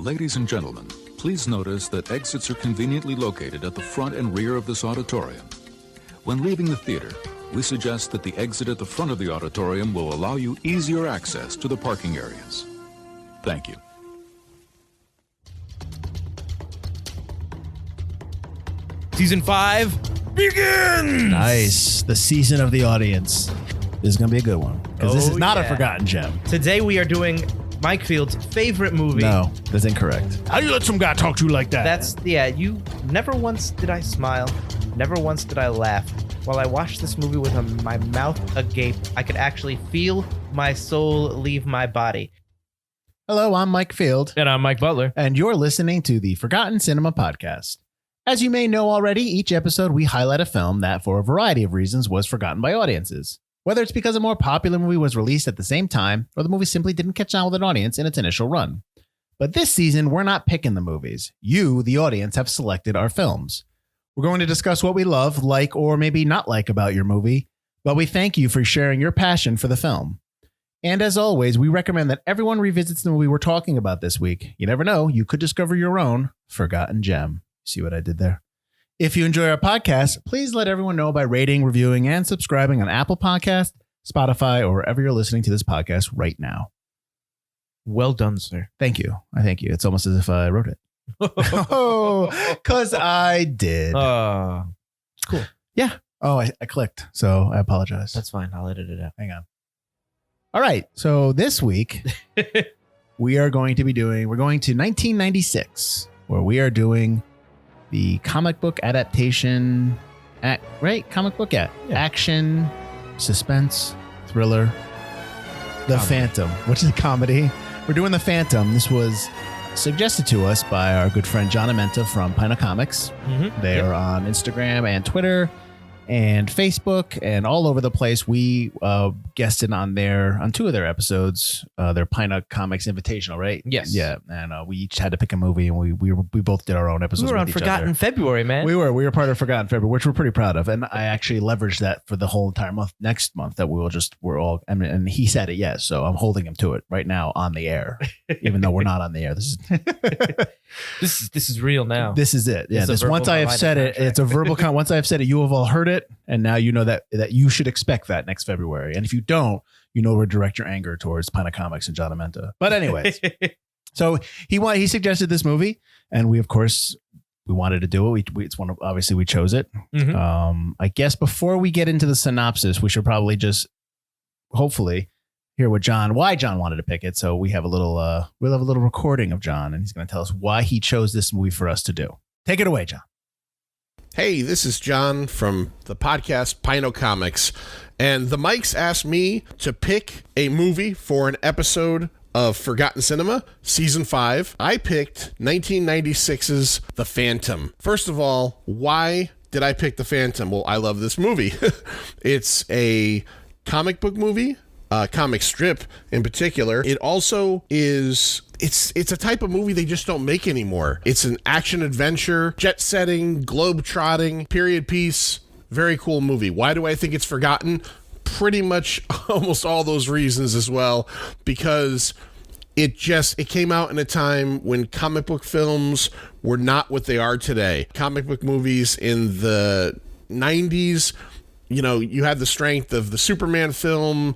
Ladies and gentlemen, please notice that exits are conveniently located at the front and rear of this auditorium. When leaving the theater, we suggest that the exit at the front of the auditorium will allow you easier access to the parking areas. Thank you. Season 5 begins! Nice. The season of the audience. This is going to be a good one. Because this is not a forgotten gem. Today we are doing Mike Field's favorite movie. No, that's incorrect. How do you let some guy talk to you like that? You never once did I smile. Never once did I laugh. While I watched this movie with my mouth agape, I could actually feel my soul leave my body. Hello, I'm Mike Field. And I'm Mike Butler. And you're listening to the Forgotten Cinema Podcast. As you may know already, each episode we highlight a film that, for a variety of reasons, was forgotten by audiences. Whether it's because a more popular movie was released at the same time, or the movie simply didn't catch on with an audience in its initial run. But this season, we're not picking the movies. You, the audience, have selected our films. We're going to discuss what we love, like, or maybe not like about your movie, but we thank you for sharing your passion for the film. And as always, we recommend that everyone revisits the movie we're talking about this week. You never know, you could discover your own forgotten gem. See what I did there? If you enjoy our podcast, please let everyone know by rating, reviewing, and subscribing on Apple Podcasts, Spotify, or wherever you're listening to this podcast right now. Well done, sir. Thank you. I thank you. It's almost as if I wrote it. Oh, because I did. Cool. Yeah. Oh, I clicked. So I apologize. That's fine. I'll edit it out. Hang on. All right. So this week, we're going to 1996, where we are doing the comic book adaptation, comic book action, suspense, thriller, The Phantom, which is a comedy. We're doing The Phantom. This was suggested to us by our good friend John Amenta from Pint O Comics. Mm-hmm. They are on Instagram and Twitter and Facebook and all over the place. We guested on two of their episodes, their Pint O Comics Invitational, right? Yes. Yeah, and we each had to pick a movie, and we both did our own episodes. We were on Forgotten February, man. We were part of Forgotten February, which we're pretty proud of, and I actually leveraged that for the whole entire month. Next month, that we're all, and he said it, yes, so I'm holding him to it right now on the air, even though we're not on the air. This is real now. This is it. Yeah. Once I have said it, it's a verbal once I've said it, you have all heard it. And now you know that you should expect that next February. And if you don't, you know where to direct your anger towards Pint O Comics and John Amenta. But anyways, so he suggested this movie, and we wanted to do it. Obviously we chose it. Mm-hmm. I guess before we get into the synopsis, we should probably just hopefully hear why John wanted to pick it. So we have we'll have a little recording of John, and he's going to tell us why he chose this movie for us to do. Take it away, John. Hey, this is John from the podcast Pint O Comics, and the Mikes asked me to pick a movie for an episode of Forgotten Cinema, Season 5. I picked 1996's The Phantom. First of all, why did I pick The Phantom? Well, I love this movie. It's a comic book movie, comic strip in particular. It also is... It's a type of movie they just don't make anymore. It's an action adventure, jet setting, globe trotting, period piece. Very cool movie. Why do I think it's forgotten? Pretty much almost all those reasons as well, because it came out in a time when comic book films were not what they are today. Comic book movies in the 90s, you had the strength of the Superman film,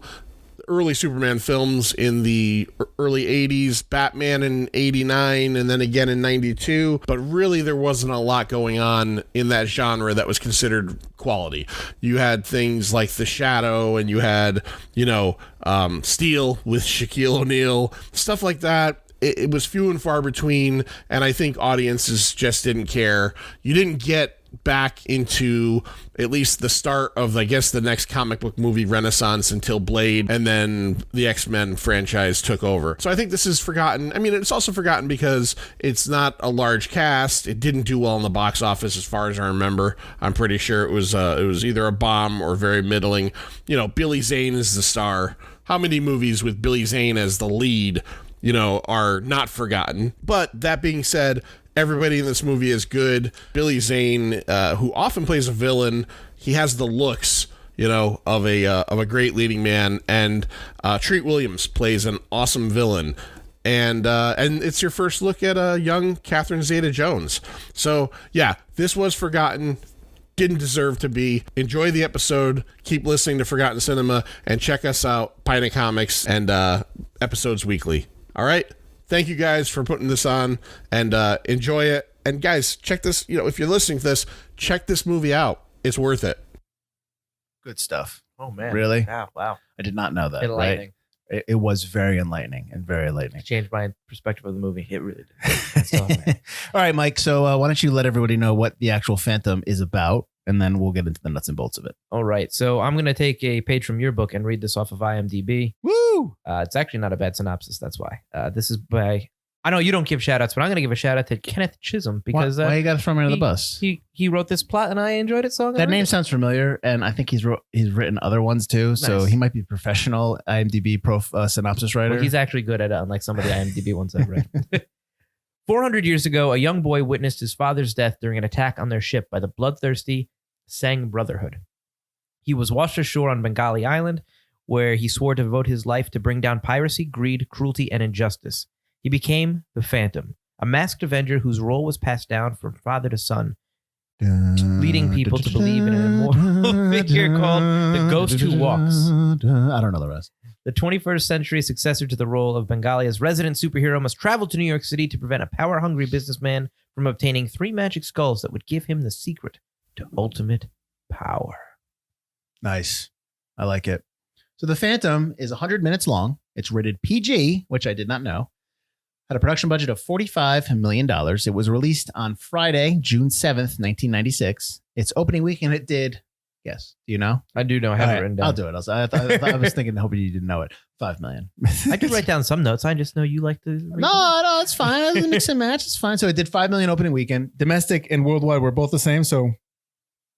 early Superman films in the early 80s, Batman in 89, and then again in 92. But really, there wasn't a lot going on in that genre that was considered quality. You had things like The Shadow, and you had, Steel with Shaquille O'Neal, stuff like that. It was few and far between, and I think audiences just didn't care. You didn't get back into at least the start of, I guess, the next comic book movie renaissance until Blade, and then the X-Men franchise took over. So I think this is forgotten. I mean, it's also forgotten because it's not a large cast. It didn't do well in the box office as far as I remember. I'm pretty sure it was either a bomb or very middling. Billy Zane is the star. How many movies with Billy Zane as the lead, are not forgotten? But that being said, everybody in this movie is good. Billy Zane, who often plays a villain, he has the looks, of a great leading man. And Treat Williams plays an awesome villain. and it's your first look at a young Catherine Zeta Jones. So yeah, this was forgotten. Didn't deserve to be. Enjoy the episode. Keep listening to Forgotten Cinema and check us out, Pint O Comics, and episodes weekly. All right. Thank you guys for putting this on, and enjoy it. And guys, check this. If you're listening to this, check this movie out. It's worth it. Good stuff. Oh man. Really? Yeah. Wow. I did not know that. Enlightening. Right? It was very enlightening and very enlightening. It changed my perspective of the movie. It really did. So, All right, Mike. So why don't you let everybody know what the actual Phantom is about, and then we'll get into the nuts and bolts of it. all right. So I'm going to take a page from your book and read this off of IMDb. Woo! It's actually not a bad synopsis. That's why. This is by... I know you don't give shout outs, but I'm going to give a shout out to Kenneth Chisholm because... Why you got to throw me under the bus? He wrote this plot and I enjoyed it. So That name sounds familiar, and I think he's written other ones too. So Nice. he might be a professional IMDb synopsis writer. Well, he's actually good at it, unlike some of the IMDb ones I've read. 400 years ago, a young boy witnessed his father's death during an attack on their ship by the bloodthirsty Sang Brotherhood. He was washed ashore on Bengali Island, where he swore to devote his life to bring down piracy, greed, cruelty, and injustice. He became the Phantom, a masked avenger whose role was passed down from father to son, leading people to believe in an immortal figure called the Ghost Who Walks. I don't know the rest. The 21st century successor to the role of Bengali's resident superhero must travel to New York City to prevent a power-hungry businessman from obtaining 3 magic skulls that would give him the secret to ultimate power. Nice. I like it. So The Phantom is 100 minutes long. It's rated PG, which I did not know. Had a production budget of $45 million. It was released on Friday, June 7th, 1996. Its opening weekend, it did, yes, do you know? I do know. I have All it right, written down. I'll do it. I was thinking, hoping you didn't know it. $5 million. I did write down some notes. I just know you like to read them. No, it's fine. It's mix and match. It's fine. So it did $5 million opening weekend. Domestic and worldwide were both the same. So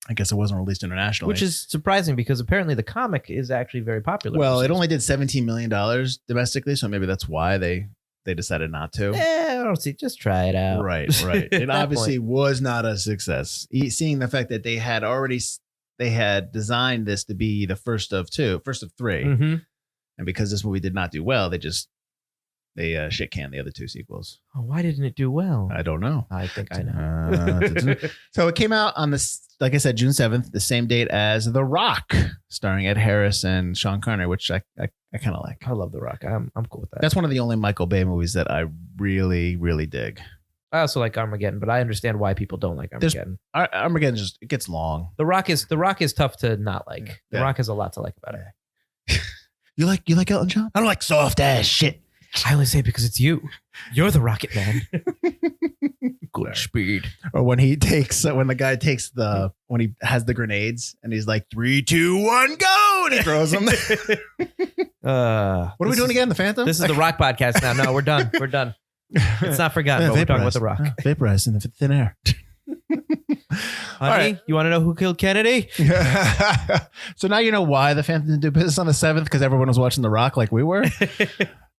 I guess it wasn't released internationally. Which is surprising because apparently the comic is actually very popular. well, it only did $17 million domestically. So maybe that's why they decided not to. I don't see. Just try it out. Right. It At that obviously point. was not a success. Seeing the fact that they had designed this to be the first of 3, Mhm. and because this movie did not do well, they shit canned the other 2 sequels. Oh, why didn't it do well? I don't know. I think I know. So it came out on like I said, June 7th, the same date as The Rock, starring Ed Harris and Sean Connery, which I kind of like. I love The Rock. I'm cool with that. That's one of the only Michael Bay movies that I really, really dig. I also like Armageddon, but I understand why people don't like Armageddon. Armageddon it gets long. The Rock is tough to not like. The Yeah. Rock has a lot to like about it. You like Elton John? I don't like soft ass shit. I only say it because it's you. You're the Rocket Man. Good speed. Or when the guy when he has the grenades and he's like 3, 2, 1, go, and he throws them. What are we doing again? The Phantom? This is the Rock podcast now. No, we're done. We're done. It's not forgotten, but we're talking about the Rock. Vaporized in the thin air. Honey, right. you want to know who killed Kennedy? So now you know why the Phantom didn't do business on the 7th, because everyone was watching The Rock like we were.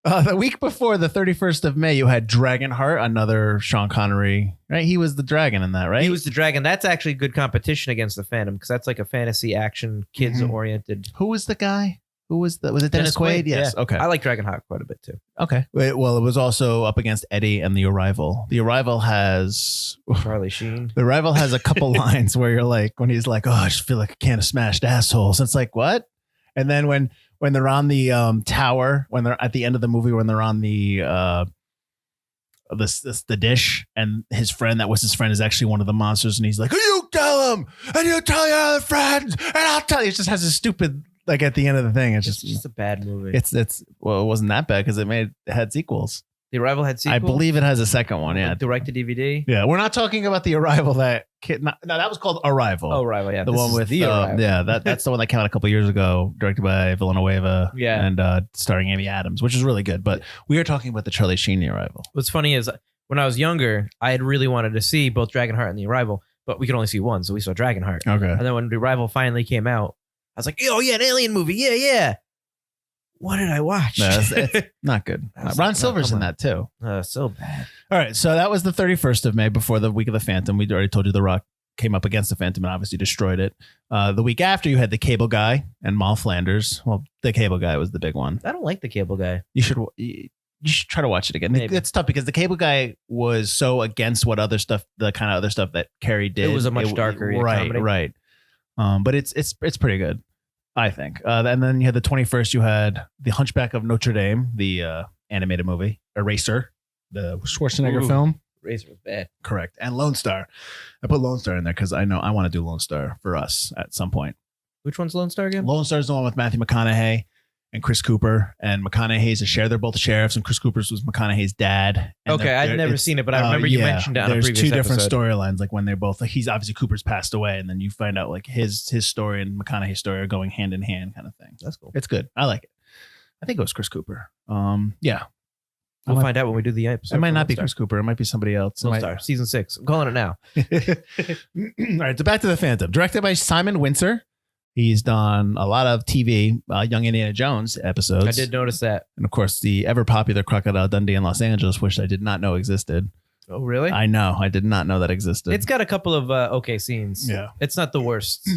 The week before, the 31st of May, you had Dragonheart, another Sean Connery, right? He was the dragon in that, right? He was the dragon. That's actually good competition against the Phantom because that's like a fantasy action, kids oriented. Who was the guy? Was it Dennis Quaid? Yes. Yeah. Okay. I like Dragonheart quite a bit too. Okay. Well, it was also up against Eddie and The Arrival. The Arrival has Charlie Sheen. The Arrival has a couple lines where you're like, when he's like, "Oh, I just feel like a can of smashed assholes." It's like, what? And then when they're on the tower, when they're at the end of the movie, when they're on the dish, and his friend is actually one of the monsters, and he's like, "You tell him, and you tell your other friends, and I'll tell you." It just has a stupid, like, at the end of the thing. It's just a bad movie. It wasn't that bad because it had sequels. The Arrival had sequel? I believe it has a second one. Yeah, direct to DVD. Yeah, we're not talking about The Arrival. No, that was called Arrival. Oh, Arrival. Yeah, the one with that's the one that came out a couple years ago, directed by Villanueva. Yeah, and starring Amy Adams, which is really good. But we are talking about the Charlie Sheen The Arrival. What's funny is when I was younger, I had really wanted to see both Dragonheart and The Arrival, but we could only see one, so we saw Dragonheart. Okay, and then when The Arrival finally came out, I was like, "Oh yeah, an alien movie, yeah." What did I watch? No, it's not good. Ron Silver's in that too. So bad. All right, so that was the 31st of May, before the week of the Phantom. We already told you The Rock came up against the Phantom and obviously destroyed it. The week after, you had The Cable Guy and Mal Flanders. Well, The Cable Guy was the big one. I don't like The Cable Guy. You should. You should try to watch it again. Maybe. It's tough because the Cable Guy was so against what other stuff, the kind of other stuff that Carrie did. It was a much darker comedy. Right. But it's pretty good, I think. And then you had the 21st. You had The Hunchback of Notre Dame, the animated movie, Eraser, the Schwarzenegger film. Eraser was bad. Correct. And Lone Star. I put Lone Star in there because I know I want to do Lone Star for us at some point. Which one's Lone Star again? Lone Star is the one with Matthew McConaughey and Chris Cooper, and McConaughey's a sheriff. They're both sheriffs, and Chris Cooper's was McConaughey's dad. And Okay, I'd never seen it, but I remember you mentioned it on a previous There's two different episode. storylines, like when they're both, like he's obviously Cooper's passed away, and then you find out like his story and McConaughey's story are going hand in hand kind of thing. That's cool. It's good. I like it. I think it was Chris Cooper. Yeah. We'll find out when we do the episode. It might for not Lone be Star. Chris Cooper. It might be somebody else. Lone Star, season 6. I'm calling it now. All right, so back to The Phantom. Directed by Simon Windsor. He's done a lot of TV, Young Indiana Jones episodes. I did notice that. And of course, the ever popular Crocodile Dundee in Los Angeles, which I did not know existed. Oh, really? I know. I did not know that existed. It's got a couple of okay scenes. Yeah. It's not the worst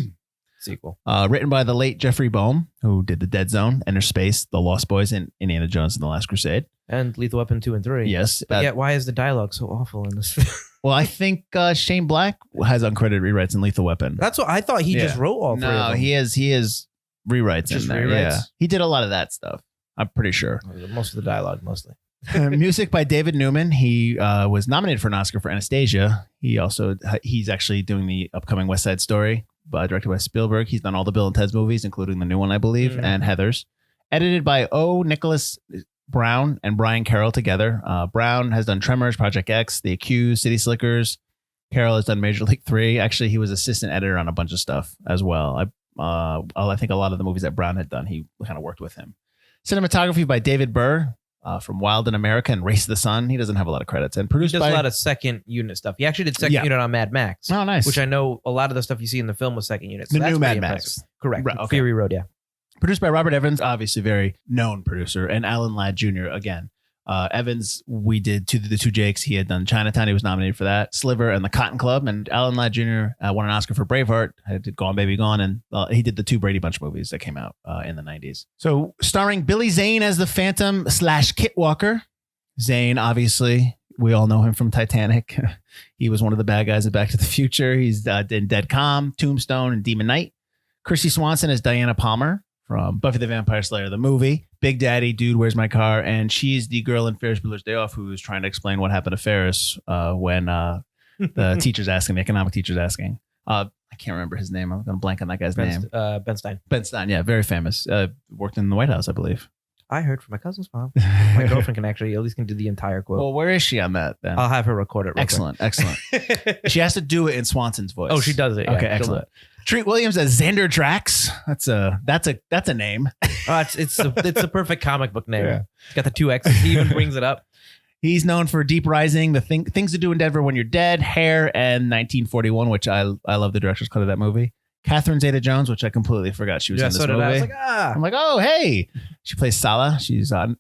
sequel. Written by the late Jeffrey Boehm, who did The Dead Zone, Enter Space, The Lost Boys, and Indiana Jones and the Last Crusade. And Lethal Weapon 2 and 3. Yes. But yet, why is the dialogue so awful in this? Well, I think Shane Black has uncredited rewrites in Lethal Weapon. That's what I thought. He just wrote all 3 of No, them. he has rewrites Just in there. rewrites? Yeah. He did a lot of that stuff. I'm pretty sure. Most of the dialogue, mostly. Music by David Newman. He was nominated for an Oscar for Anastasia. He's actually doing the upcoming West Side Story, directed by Spielberg. He's done all the Bill and Ted's movies, including the new one, I believe, and Heather's. Edited by O. Nicholas Brown and Brian Carroll together. Brown has done Tremors, Project X, The Accused, City Slickers. Carroll has done Major League 3. Actually, he was assistant editor on a bunch of stuff as well. I think a lot of the movies that Brown had done, he kind of worked with him. Cinematography by David Burr from Wild in America and Race to the Sun. He doesn't have a lot of credits. And He produced does by a lot of second unit stuff. He actually did second unit on Mad Max. Oh, nice. Which I know a lot of the stuff you see in the film was second unit. So The that's new Mad pretty Max. impressive. Correct. Right, okay. Fury Road, yeah. Produced by Robert Evans, obviously very known producer, and Alan Ladd Jr. again. Evans, we did the two Jakes. He had done Chinatown. He was nominated for that. Sliver and The Cotton Club. And Alan Ladd Jr. Won an Oscar for Braveheart. I did Gone Baby Gone. And he did the 2 Brady Bunch movies that came out in the 90s. So starring Billy Zane as the Phantom / Kit Walker. Zane, obviously, we all know him from Titanic. He was one of the bad guys in Back to the Future. He's in Dead Calm, Tombstone, and Demon Knight. Chrissy Swanson is Diana Palmer from Buffy the Vampire Slayer, the movie. Big Daddy, Dude, Where's My Car? And she's the girl in Ferris Bueller's Day Off who is trying to explain what happened to Ferris when the teacher's asking, the economic teacher's asking. I can't remember his name. I'm going to blank on that guy's name. Ben Stein. Ben Stein, yeah, very famous. Worked in the White House, I believe. I heard from my cousin's mom. My girlfriend can actually at least can do the entire quote. Well, where is she on that then? I'll have her record it. Real Excellent. She has to do it in Swanson's voice. Oh, she does it. Yeah, okay, excellent. Treat Williams as Xander Drax. That's a name. It's a perfect comic book name. Yeah. It's got the 2 X's. He even brings it up. He's known for Deep Rising, the Things to Do in Denver When You're Dead, Hair, and 1941, which I love the director's cut of that movie. Catherine Zeta Jones, which I completely forgot she was in this movie. I was like, I'm like, oh, hey. She plays Sala. She's on.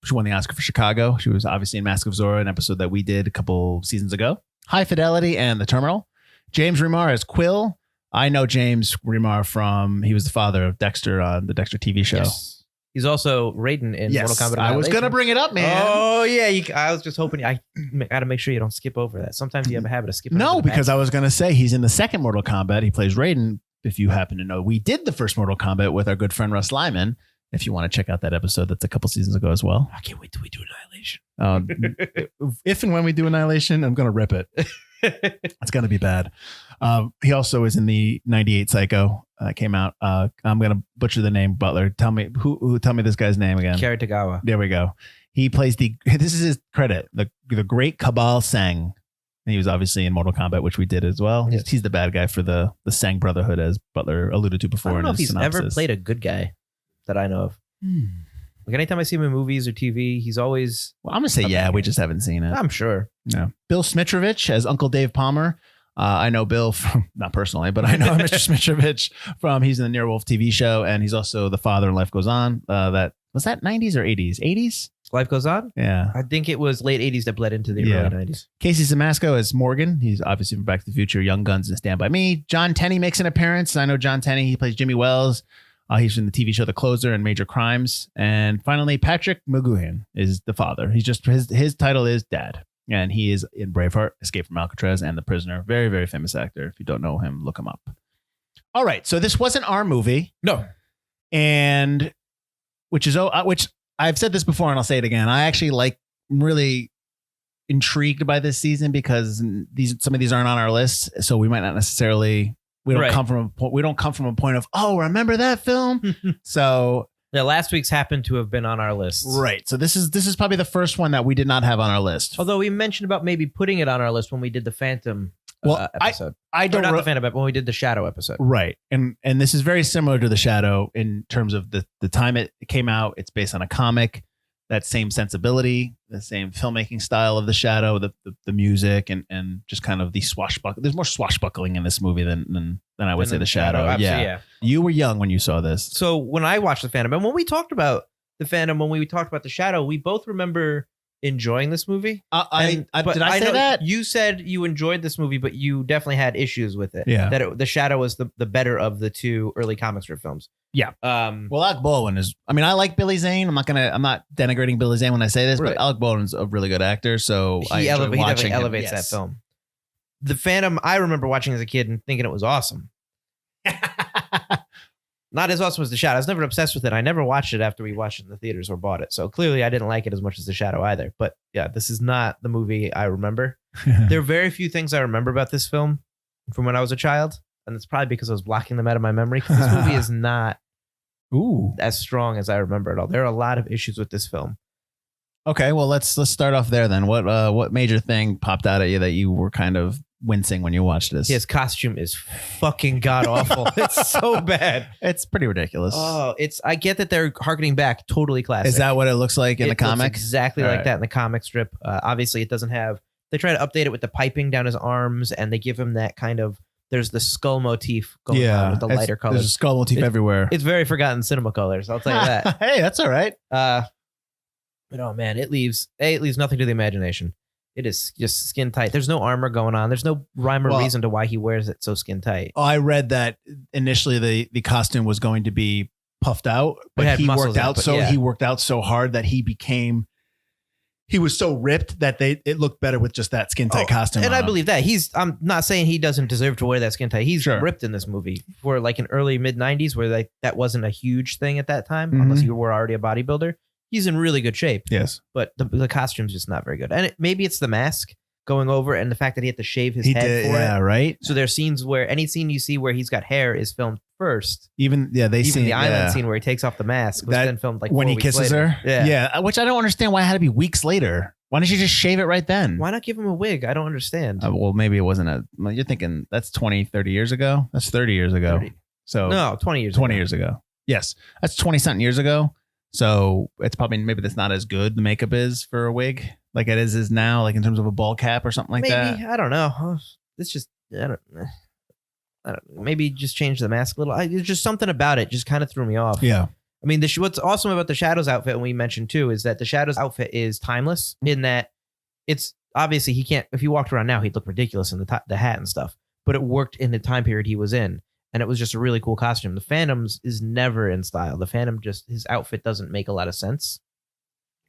She won the Oscar for Chicago. She was obviously in Mask of Zorro, an episode that we did a couple seasons ago. High Fidelity and The Terminal. James Remar as Quill. I know James Remar from, he was the father of Dexter on the Dexter TV show. Yes. He's also Raiden in Mortal Kombat. I was going to bring it up, man. Oh, yeah. I was just hoping. I got to make sure you don't skip over that. Sometimes you have a habit of skipping over No, the because match. I was going to say he's in the second Mortal Kombat. He plays Raiden. If you happen to know, we did the first Mortal Kombat with our good friend Russ Lyman. If you want to check out that episode, that's a couple seasons ago as well. I can't wait till we do Annihilation. If and when we do Annihilation, I'm going to rip it. It's going to be bad. He also is in the 98 Psycho. Came out. I'm going to butcher the name. Butler. Tell me tell me this guy's name again. Cary Tagawa. There we go. He plays this is his credit. The great Cabal Sang. And he was obviously in Mortal Kombat, which we did as well. Yes. He's the bad guy for the Sang Brotherhood, as Butler alluded to before. I don't know in if his he's synopsis. ever played a good guy that I know of. Like anytime I see him in movies or TV, he's always. Well, I'm going to say, yeah, we just haven't seen it. I'm sure. No. Bill Smitrovich as Uncle Dave Palmer. I know Bill from, not personally, but I know Mr. Smitrovich from, he's in the Nero Wolf TV show, and he's also the father in Life Goes On. Was that 90s or 80s? 80s? Life Goes On? Yeah. I think it was late 80s that bled into the early 90s. Casey Simasco as Morgan. He's obviously from Back to the Future, Young Guns, and Stand By Me. John Tenney makes an appearance. I know John Tenney. He plays Jimmy Wells He's in the TV show The Closer and Major Crimes. And finally, Patrick McGoohan is the father. He's just his title is Dad. And he is in Braveheart, Escape from Alcatraz, and The Prisoner. Very, very famous actor. If you don't know him, look him up. All right. So this wasn't our movie. No. And which I've said this before and I'll say it again. I actually really intrigued by this season because some of these aren't on our list. So we might not necessarily, we don't come from a point of, oh, remember that film? So yeah, last week's happened to have been on our list. Right. So this is probably the first one that we did not have on our list. Although we mentioned about maybe putting it on our list when we did the Phantom episode. I don't not the Phantom, but when we did the Shadow episode. Right. And this is very similar to the Shadow in terms of the time it came out. It's based on a comic. That same sensibility, the same filmmaking style of the Shadow, the music, and just kind of the swashbuckling. There's more swashbuckling in this movie than I would say the Shadow. Yeah. You were young when you saw this. So when I watched the Phantom, and when we talked about the Phantom, when we talked about the Shadow, we both remember enjoying this movie. Did I say that? You said you enjoyed this movie, but you definitely had issues with it. Yeah. That the Shadow was the better of the two early comic strip films. Yeah. Well, Alec Baldwin is. I mean, I like Billy Zane. I'm not denigrating Billy Zane when I say this, right. but Alec Baldwin's a really good actor. So he definitely elevates that film. The Phantom, I remember watching as a kid and thinking it was awesome. Not as awesome as The Shadow. I was never obsessed with it. I never watched it after we watched it in the theaters or bought it. So clearly I didn't like it as much as The Shadow either. But yeah, this is not the movie I remember. There are very few things I remember about this film from when I was a child. And it's probably because I was blocking them out of my memory. Because this movie is not as strong as I remember it all. There are a lot of issues with this film. Okay, well let's start off there then. What major thing popped out at you that you were kind of wincing when you watched this? His costume is fucking god awful. It's so bad. It's pretty ridiculous. Oh, I get that they're harkening back. Totally classic. Is that what it looks like in the comic? Looks exactly like that in the comic strip. Obviously, it doesn't have. They try to update it with the piping down his arms, and they give him that kind of. There's the skull motif going on with the lighter colors. There's a skull motif everywhere. It's very forgotten cinema colors. I'll tell you that. Hey, that's all right. But oh man, it leaves nothing to the imagination. It is just skin tight. There's no armor going on. There's no rhyme or reason to why he wears it so skin tight. I read that initially the costume was going to be puffed out, but he worked out so hard that he was so ripped that it looked better with just that skin tight costume. And I believe that I'm not saying he doesn't deserve to wear that skin tight. He's ripped in this movie for like an early mid 90s where that wasn't a huge thing at that time, unless you were already a bodybuilder. He's in really good shape. Yes. But the costume's just not very good. And maybe it's the mask going over and the fact that he had to shave his head for it. Yeah, right. So there's scenes where any scene you see where he's got hair is filmed first. Even the island scene where he takes off the mask was then filmed like when he kisses her. Yeah. Which I don't understand why it had to be weeks later. Why don't you just shave it right then? Why not give him a wig? I don't understand. Well, maybe it wasn't you're thinking that's 20, 30 years ago. That's 30 years ago. 30. So no, 20 years 20 ago. years ago. Yes. That's 20 something years ago. So it's probably maybe that's not as good. The makeup is for a wig like it is now, like in terms of a ball cap or something like that. Maybe. I don't know. It's just, I don't know. Maybe just change the mask a little. It's just something about it just kind of threw me off. Yeah. I mean, what's awesome about the Shadow's outfit, and we mentioned too, is that the Shadow's outfit is timeless in that it's obviously he can't, if he walked around now, he'd look ridiculous in the hat and stuff, but it worked in the time period he was in. And it was just a really cool costume. The Phantom's is never in style. The Phantom his outfit doesn't make a lot of sense.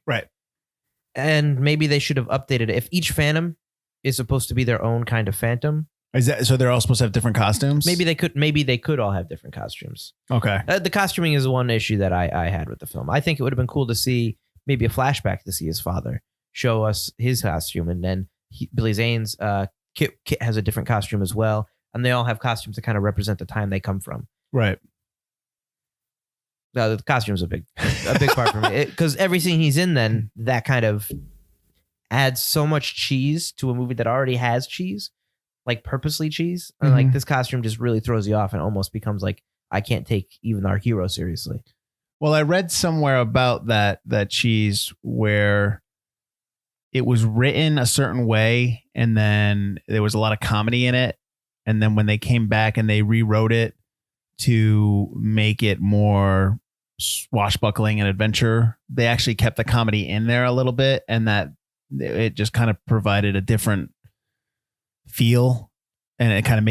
Right. And maybe they should have updated it. If each Phantom is supposed to be their own kind of Phantom. Is that so? They're all supposed to have different costumes? Maybe they could all have different costumes. Okay. The costuming is one issue that I had with the film. I think it would have been cool to see maybe a flashback to see his father show us his costume. And then Billy Zane's Kit has a different costume as well. And they all have costumes that kind of represent the time they come from. Right. No, the costume's a big part for me. Because everything he's in then, that kind of adds so much cheese to a movie that already has cheese. Like purposely cheese. And like this costume just really throws you off and almost becomes like, I can't take even our hero seriously. Well, I read somewhere about that cheese where it was written a certain way and then there was a lot of comedy in it. And then when they came back and they rewrote it to make it more swashbuckling and adventure, they actually kept the comedy in there a little bit, and that it just kind of provided a different feel. and it kind of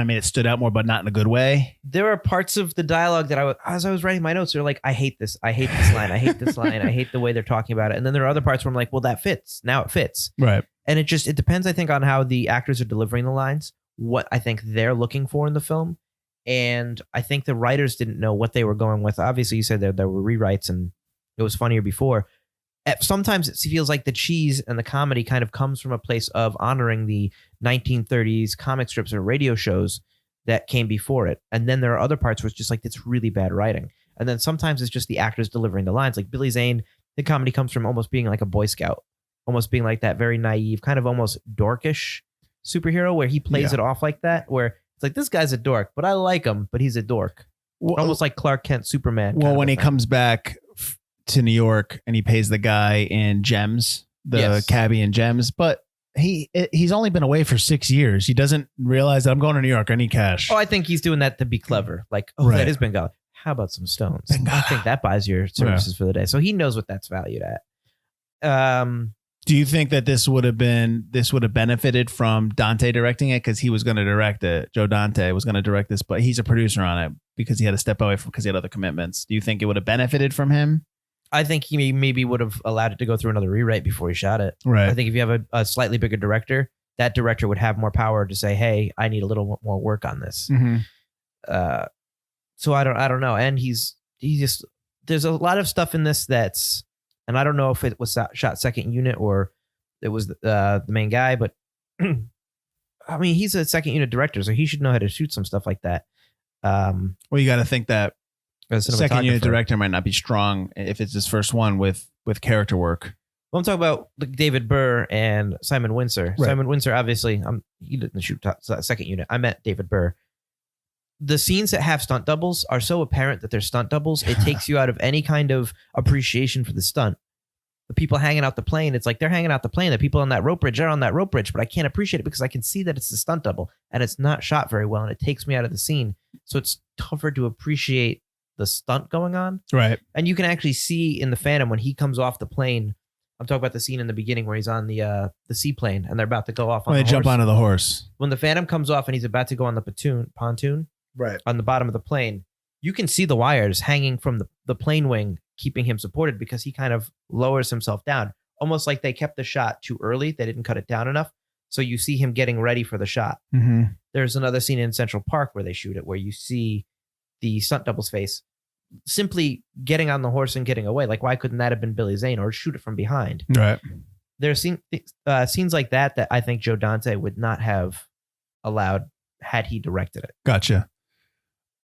made it stood out more, but not in a good way. There are parts of the dialogue that as I was writing my notes, they're like, I hate this line, I hate this line, I hate the way they're talking about it. And then there are other parts where I'm like, well, that fits. Now it fits. Right. And it depends, I think, on how the actors are delivering the lines, what I think they're looking for in the film. And I think the writers didn't know what they were going with. Obviously, you said there were rewrites and it was funnier before. Sometimes it feels like the cheese and the comedy kind of comes from a place of honoring the 1930s comic strips or radio shows that came before it. And then there are other parts where it's just like, it's really bad writing. And then sometimes it's just the actors delivering the lines. Like Billy Zane, the comedy comes from almost being like a Boy Scout, almost being like that very naive, kind of almost dorkish superhero where he plays it off like that, where it's like, this guy's a dork, but I like him, but he's a dork. Well, almost like Clark Kent, Superman. Well, when he comes back to New York and he pays the guy in gems, the cabbie in gems, but he's only been away for 6 years. He doesn't realize that I'm going to New York. I need cash. Oh, I think he's doing that to be clever. Like, that is Bengala. How about some stones? Bengala. I think that buys your services for the day. So he knows what that's valued at. Do you think that this would have benefited from Dante directing it because he was going to direct it? Joe Dante was going to direct this, but he's a producer on it because he had to step away because he had other commitments. Do you think it would have benefited from him? I think he maybe would have allowed it to go through another rewrite before he shot it. Right. I think if you have a slightly bigger director, that director would have more power to say, "Hey, I need a little more work on this." Mm-hmm. So I don't know. And there's a lot of stuff in this and I don't know if it was shot second unit or it was the main guy, but I mean, he's a second unit director, so he should know how to shoot some stuff like that. Well, you got to think that second unit director might not be strong if it's his first one with character work. Well, I'm talking about like David Burr and Simon Windsor. Right. Simon Windsor, obviously, he didn't shoot second unit. I met David Burr. The scenes that have stunt doubles are so apparent that they're stunt doubles. It takes you out of any kind of appreciation for the stunt. The people hanging out the plane, it's like they're hanging out the plane. The people on that rope bridge are on that rope bridge, but I can't appreciate it because I can see that it's the stunt double and it's not shot very well and it takes me out of the scene. So it's tougher to appreciate the stunt going on. Right. And you can actually see in the Phantom when he comes off the plane. I'm talking about the scene in the beginning where he's on the seaplane and they're about to go off on the horse. They jump onto the horse. When the Phantom comes off and he's about to go on the pontoon right on the bottom of the plane, you can see the wires hanging from the plane wing, keeping him supported because he kind of lowers himself down, almost like they kept the shot too early. They didn't cut it down enough. So you see him getting ready for the shot. Mm-hmm. There's another scene in Central Park where they shoot it, where you see the stunt double's face simply getting on the horse and getting away. Like, why couldn't that have been Billy Zane or shoot it from behind? Right. There's scenes like that I think Joe Dante would not have allowed had he directed it. Gotcha.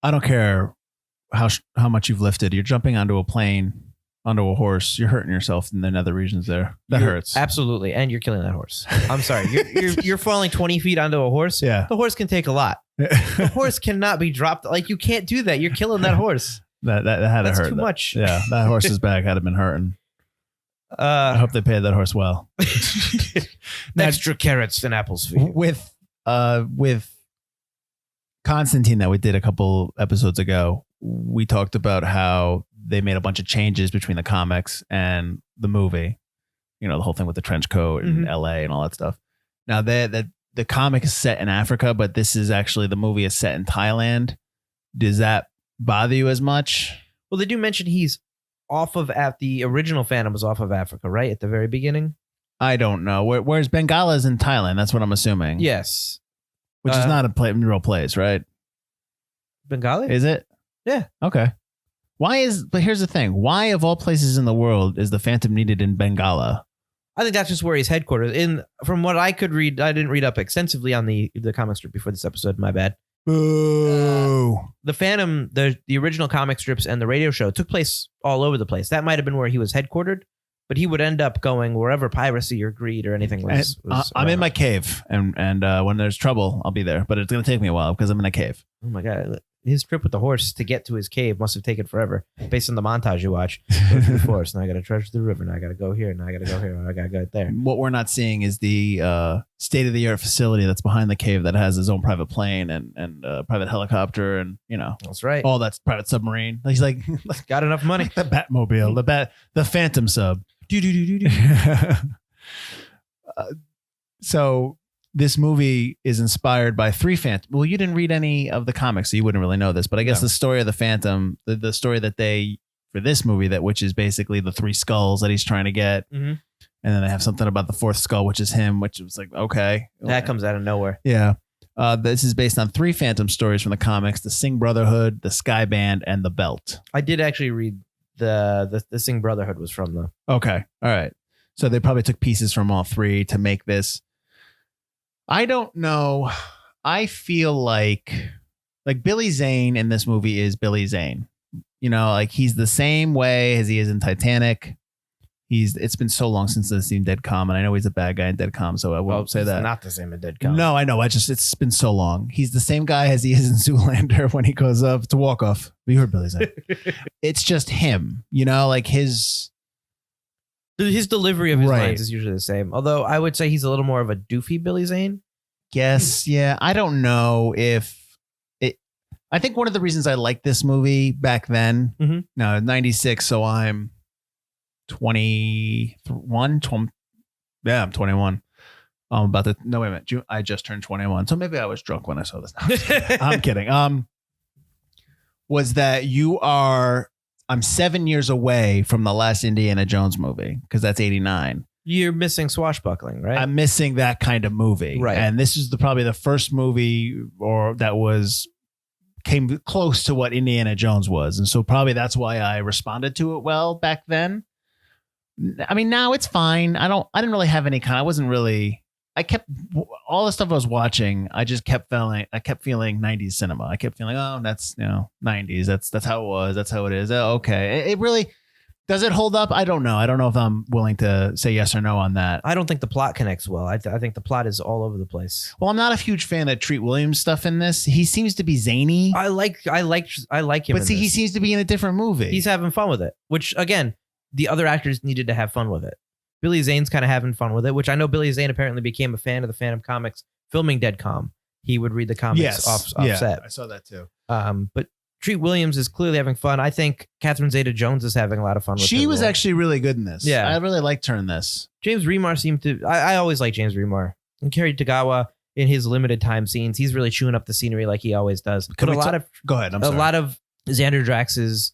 I don't care how much you've lifted. You're jumping onto a plane, onto a horse. You're hurting yourself in the nether regions there. That hurts. Absolutely. And you're killing that horse. I'm sorry. You're falling 20 feet onto a horse. Yeah. The horse can take a lot. The horse cannot be dropped. Like, you can't do that. You're killing that horse. That had to hurt. That's too much. Yeah. That horse's back had been hurting. I hope they paid that horse well. Extra carrots and apples for you. With Constantine that we did a couple episodes ago, we talked about how they made a bunch of changes between the comics and the movie. You know, the whole thing with the trench coat and LA and all that stuff. Now the comic is set in Africa, but this is actually, the movie is set in Thailand. Does that bother you as much? Well, they do mention he's off of the original Phantom was off of Africa, right? At the very beginning. I don't know. Whereas Bengala is in Thailand. That's what I'm assuming. Yes. Which is not a real place, right? Bengali? Is it? Yeah. Okay. But here's the thing. Why, of all places in the world, is the Phantom needed in Bengala? I think that's just where he's headquartered. From what I could read, I didn't read up extensively on the comic strip before this episode. My bad. Boo. The Phantom, the original comic strips and the radio show took place all over the place. That might have been where he was headquartered, but he would end up going wherever piracy or greed or anything was. I'm in my cave, and when there's trouble, I'll be there. But it's going to take me a while because I'm in a cave. Oh my God. His trip with the horse to get to his cave must have taken forever, based on the montage you watch. Go through the forest, now I got to treasure the river, now I got to go here, now I got to go here, now I got to go there. What we're not seeing is the state-of-the-art facility that's behind the cave that has his own private plane and private helicopter and, that's right. All that's private submarine. He's like, got enough money. The Batmobile, the Phantom sub. Do. So this movie is inspired by three Phantom. Well, you didn't read any of the comics, so you wouldn't really know this. But I guess the story of the Phantom, the story that they for this movie which is basically the three skulls that he's trying to get, and then they have something about the fourth skull, which is him, which was like okay, that comes out of nowhere. Yeah. This is based on three Phantom stories from the comics: the Sing Brotherhood, the Sky Band, and the Belt. I did actually read the Sing Brotherhood was from the. Okay, all right. So they probably took pieces from all three to make this. I don't know. I feel like Billy Zane in this movie is Billy Zane. You know, like he's the same way as he is in Titanic. It's been so long since I've seen Dead Calm, and I know he's a bad guy in Dead Calm, so I won't say that. Not the same in Dead Calm. No, I know. It's been so long. He's the same guy as he is in Zoolander when he goes up to walk off. You heard Billy Zane. It's just him, you know, like his delivery of his lines is usually the same. Although I would say he's a little more of a doofy Billy Zane. Yes, yeah. I don't know if it. I think one of the reasons I liked this movie back then. No, 96. So I'm 21. Yeah, I'm 21. I'm about to. No, wait a minute. I just turned 21. So maybe I was drunk when I saw this. No, I'm kidding. Was that you are? I'm 7 years away from the last Indiana Jones movie because that's 89. You're missing swashbuckling, right? I'm missing that kind of movie. Right. And this is probably the first movie came close to what Indiana Jones was. And so probably that's why I responded to it well back then. I mean, now it's fine. I didn't really have any I kept all the stuff I was watching. I kept feeling 90s cinema. I kept feeling, oh, that's 90s. That's how it was. That's how it is. Okay. It really does it hold up? I don't know. I don't know if I'm willing to say yes or no on that. I don't think the plot connects well. I think the plot is all over the place. Well, I'm not a huge fan of Treat Williams stuff in this. He seems to be zany. I like him. But see, he seems to be in a different movie. He's having fun with it, which again, the other actors needed to have fun with it. Billy Zane's kind of having fun with it, which I know Billy Zane apparently became a fan of the Phantom comics filming Dead Calm. He would read the comics off set. I saw that too. But Treat Williams is clearly having fun. I think Catherine Zeta Jones is having a lot of fun with it. She was actually really good in this. Yeah. I really liked her in this. James Remar seemed to... I always like James Remar. And Kerry Tagawa, in his limited time scenes, he's really chewing up the scenery like he always does. Go ahead, I'm sorry. A lot of Xander Drax's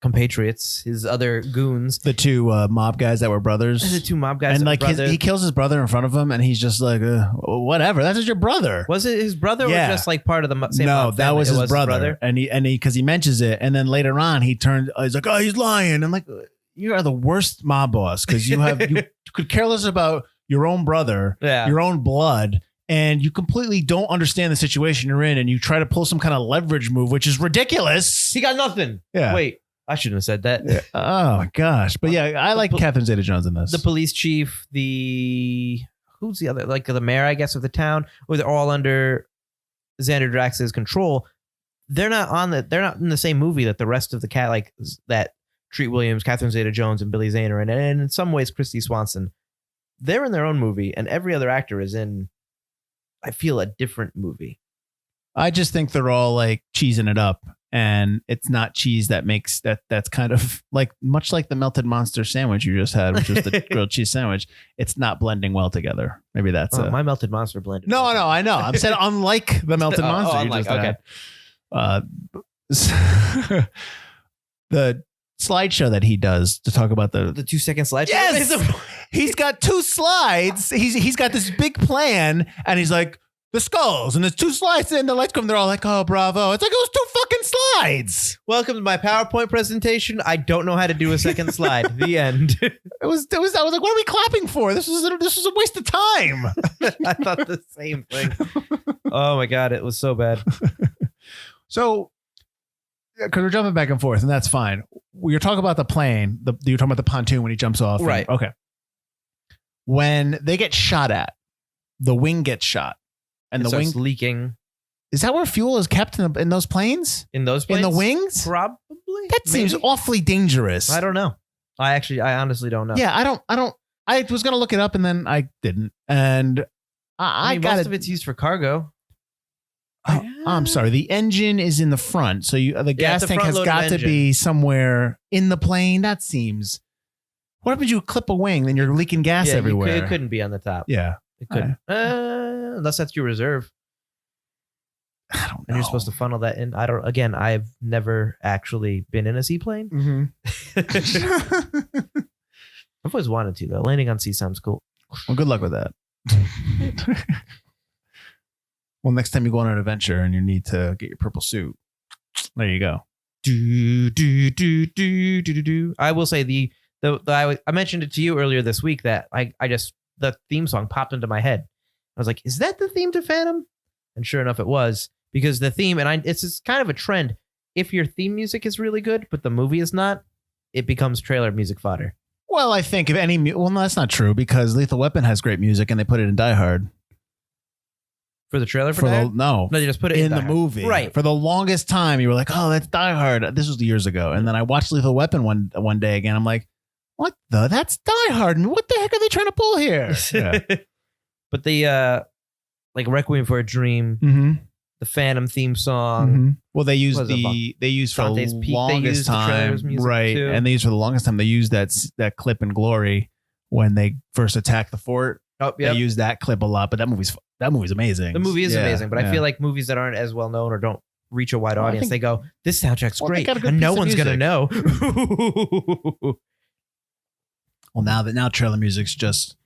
compatriots, his other goons. The two mob guys that were brothers. The two mob guys and like he kills his brother in front of him and he's just like, whatever, that's just your brother. Was it his brother or just like part of the same No, mob that family? was his brother. And he because he mentions it and then later on he's like, oh, he's lying. I'm like, you are the worst mob boss because you could care less about your own brother, your own blood, and you completely don't understand the situation you're in and you try to pull some kind of leverage move, which is ridiculous. He got nothing. Yeah. Wait. I shouldn't have said that. Yeah. Oh my gosh. But yeah, I like Catherine Zeta Jones in this. The police chief, who's the other, like the mayor, I guess, of the town, or they're all under Xander Drax's control. They're not in the same movie that the rest of the that Treat Williams, Catherine Zeta Jones, and Billy Zane are in. And in some ways, Christy Swanson, they're in their own movie, and every other actor is in, I feel, a different movie. I just think they're all like cheesing it up. And it's not cheese that makes that's kind of like much like the melted monster sandwich you just had, which was the grilled cheese sandwich. It's not blending well together. Maybe that's my melted monster blended. No, I know. I'm saying unlike the melted monster. Unlike, okay. The slideshow that he does to talk about the 2-second slideshow. Yes, he's got 2 slides. He's got this big plan, and he's like, the skulls, and there's 2 slides, and the lights come. They're all like, "Oh, bravo!" It's like it was 2 fucking slides. Welcome to my PowerPoint presentation. I don't know how to do a second slide. The end. It was. I was like, "What are we clapping for? This was a waste of time." I thought the same thing. Oh my god, it was so bad. So, because we're jumping back and forth, and that's fine. You're talking about the plane. You're talking about the pontoon when he jumps off. Right. Okay. When they get shot at, the wing gets shot. And the wing leaking. Is that where fuel is kept in those planes? In those planes? In the wings? Probably. That seems awfully dangerous. I don't know. I honestly don't know. Yeah, I was going to look it up and then I didn't. And I got most of it's used for cargo. I'm sorry. The engine is in the front. So the gas tank has got to be somewhere in the plane. That seems. What happens if you clip a wing? Then you're leaking gas everywhere. It couldn't be on the top. Yeah. It could. Unless that's your reserve. I don't know. And you're supposed to funnel that in. I've never actually been in a seaplane. Mm-hmm. I've always wanted to, though. Landing on sea sounds cool. Well, good luck with that. Well, next time you go on an adventure and you need to get your purple suit, there you go. I will say I mentioned it to you earlier this week that the theme song popped into my head. I was like, is that the theme to Phantom? And sure enough, it was, because the theme, and it's kind of a trend. If your theme music is really good, but the movie is not, it becomes trailer music fodder. Well, I think if any, well, no, that's not true, because Lethal Weapon has great music and they put it in Die Hard. For the trailer for Die Hard? No, they just put it in Die the Hard. movie. Right. For the longest time, you were like, oh, that's Die Hard. This was years ago. And then I watched Lethal Weapon one day again. I'm like, that's Die Hard. And what the heck are they trying to pull here? Yeah. But the, like Requiem for a Dream, Mm-hmm. the Phantom theme song. Mm-hmm. Well, they used for Dante's the Peak, longest time, right? Too. And they used for the longest time. They used that clip in Glory when they first attacked the fort. Oh, yeah. They used that clip a lot, but that movie's amazing. The movie is amazing, but yeah. I feel like movies that aren't as well known or don't reach a wide Well, I audience, think- they go, this soundtrack's Well, they great, got a good and no piece of one's gonna music. know. Well, now trailer music's just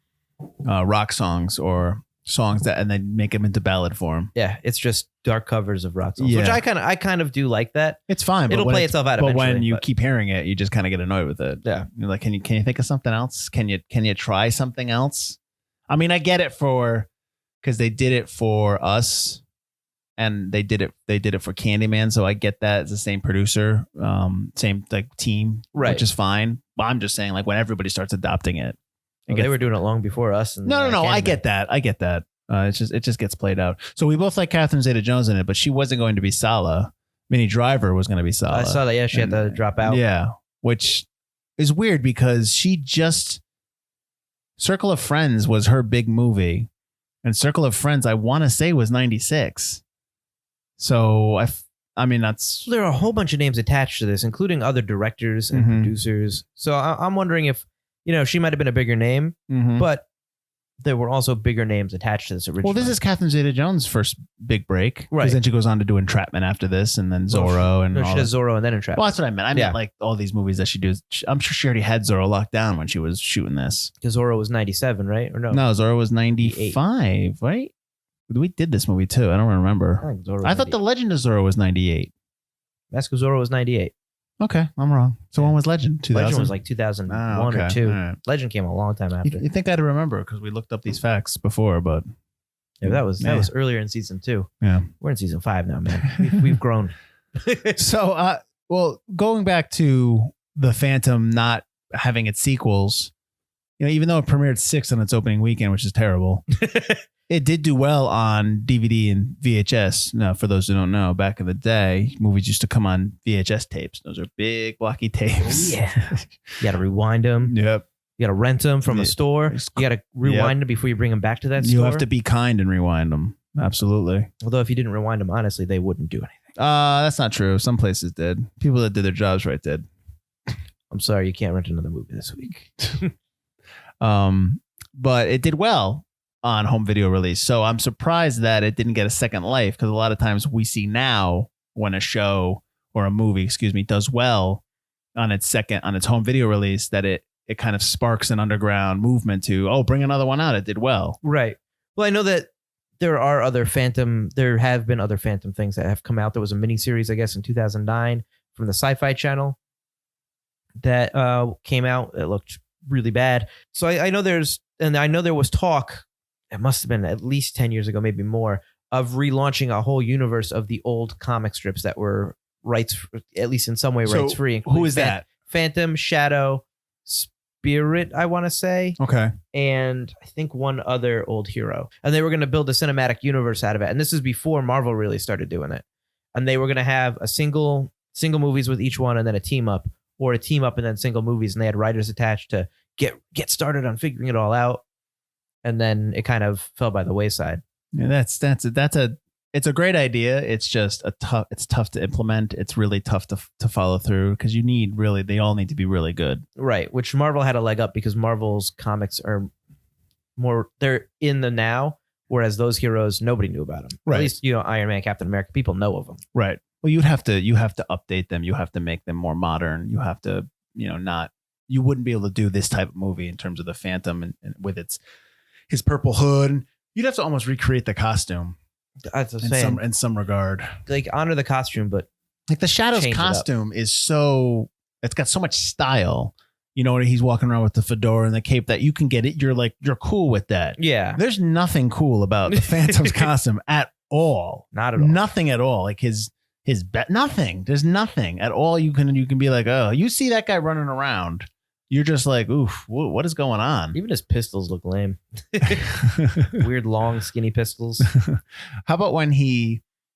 rock songs or songs and they make them into ballad form. Yeah, it's just dark covers of rock songs, Yeah. which I kind of do like that. It's fine. It'll when play itself out But eventually. when you keep hearing it, you just kind of get annoyed with it. Yeah. You're like, can you think of something else? Can you try something else? I mean, I get it because they did it for Us, and they did it for Candyman, so I get that. It's the same producer, same like team, Right. which is fine. But I'm just saying, like, when everybody starts adopting it, Well, they were doing it long before Us. And no. I Candyman. get that. It just gets played out. So we both like Catherine Zeta Jones in it, but she wasn't going to be Sala. Minnie Driver was going to be Sala. I saw that. Yeah, she had to drop out. Yeah, which is weird because she just Circle of Friends was her big movie, and Circle of Friends I want to say was 96. So I mean that's There are a whole bunch of names attached to this, including other directors and Mhm. producers. So I'm wondering if, she might have been a bigger name, Mhm. but there were also bigger names attached to this originally. Well, this is Catherine Zeta Jones' first big break, Right. Because then she goes on to do Entrapment after this, and then Zorro, and No, all she does that. Zorro and then Entrapment. Well, that's what I meant. I Yeah. meant like all these movies that she does. I'm sure she already had Zorro locked down when she was shooting this. Because Zorro was 97, right? Or no? No, Zorro was 95, right? We did this movie too. I don't remember. I think Zorro was I thought 98. The Legend of Zorro was 98. Mask of Zorro was 98. Okay, I'm wrong. So when was Legend? 2000? Legend was like 2001 or 2. All right. Legend came a long time after. You think I'd remember because we looked up these facts before, but Yeah, that was earlier in season 2. Yeah. We're in season 5 now, man. We've grown. So, well, going back to the Phantom not having its sequels, even though it premiered 6 on its opening weekend, which is terrible, it did do well on DVD and VHS. Now, for those who don't know, back in the day, movies used to come on VHS tapes. Those are big, blocky tapes. Yeah. You got to rewind them. Yep. You got to rent them from a store. You got to rewind them before you bring them back to that store. You have to be kind and rewind them. Absolutely. Although if you didn't rewind them, honestly, they wouldn't do anything. That's not true. Some places did. People that did their jobs right did. I'm sorry, you can't rent another movie this week. But it did well on home video release. So I'm surprised that it didn't get a second life, because a lot of times we see now when a show or a movie, does well on its home video release, that it kind of sparks an underground movement to, bring another one out. It did well. Right. Well, I know that there have been other Phantom things that have come out. There was a miniseries, I guess, in 2009 from the Sci-Fi Channel that came out. It looked really bad. So I know there was talk, it must have been at least 10 years ago, maybe more, of relaunching a whole universe of the old comic strips that were at least in some way rights free. Who is that? Phantom, Shadow, Spirit, I want to say. Okay. And I think one other old hero. And they were going to build a cinematic universe out of it. And this is before Marvel really started doing it. And they were going to have a single movies with each one, and then a team up, or a team up and then single movies. And they had writers attached to get started on figuring it all out. And then it kind of fell by the wayside. Yeah, it's a great idea. It's just it's tough to implement. It's really tough to follow through, because they all need to be really good. Right. Which Marvel had a leg up, because Marvel's comics are they're in the now, whereas those heroes, nobody knew about them. Right. At least, Iron Man, Captain America, people know of them. Right. Well, you have to update them. You have to make them more modern. You have to, you wouldn't be able to do this type of movie in terms of the Phantom and with his purple hood. You'd have to almost recreate the costume in some regard. Like honor the costume, but like the Shadow's costume is it's got so much style. He's walking around with the fedora and the cape that you can get it. You're cool with that. Yeah. There's nothing cool about the Phantom's costume at all. Not at all. Nothing at all. Like his nothing. There's nothing at all. You can be like, oh, you see that guy running around. You're just like, oof, what is going on? Even his pistols look lame. Weird, long, skinny pistols. How about when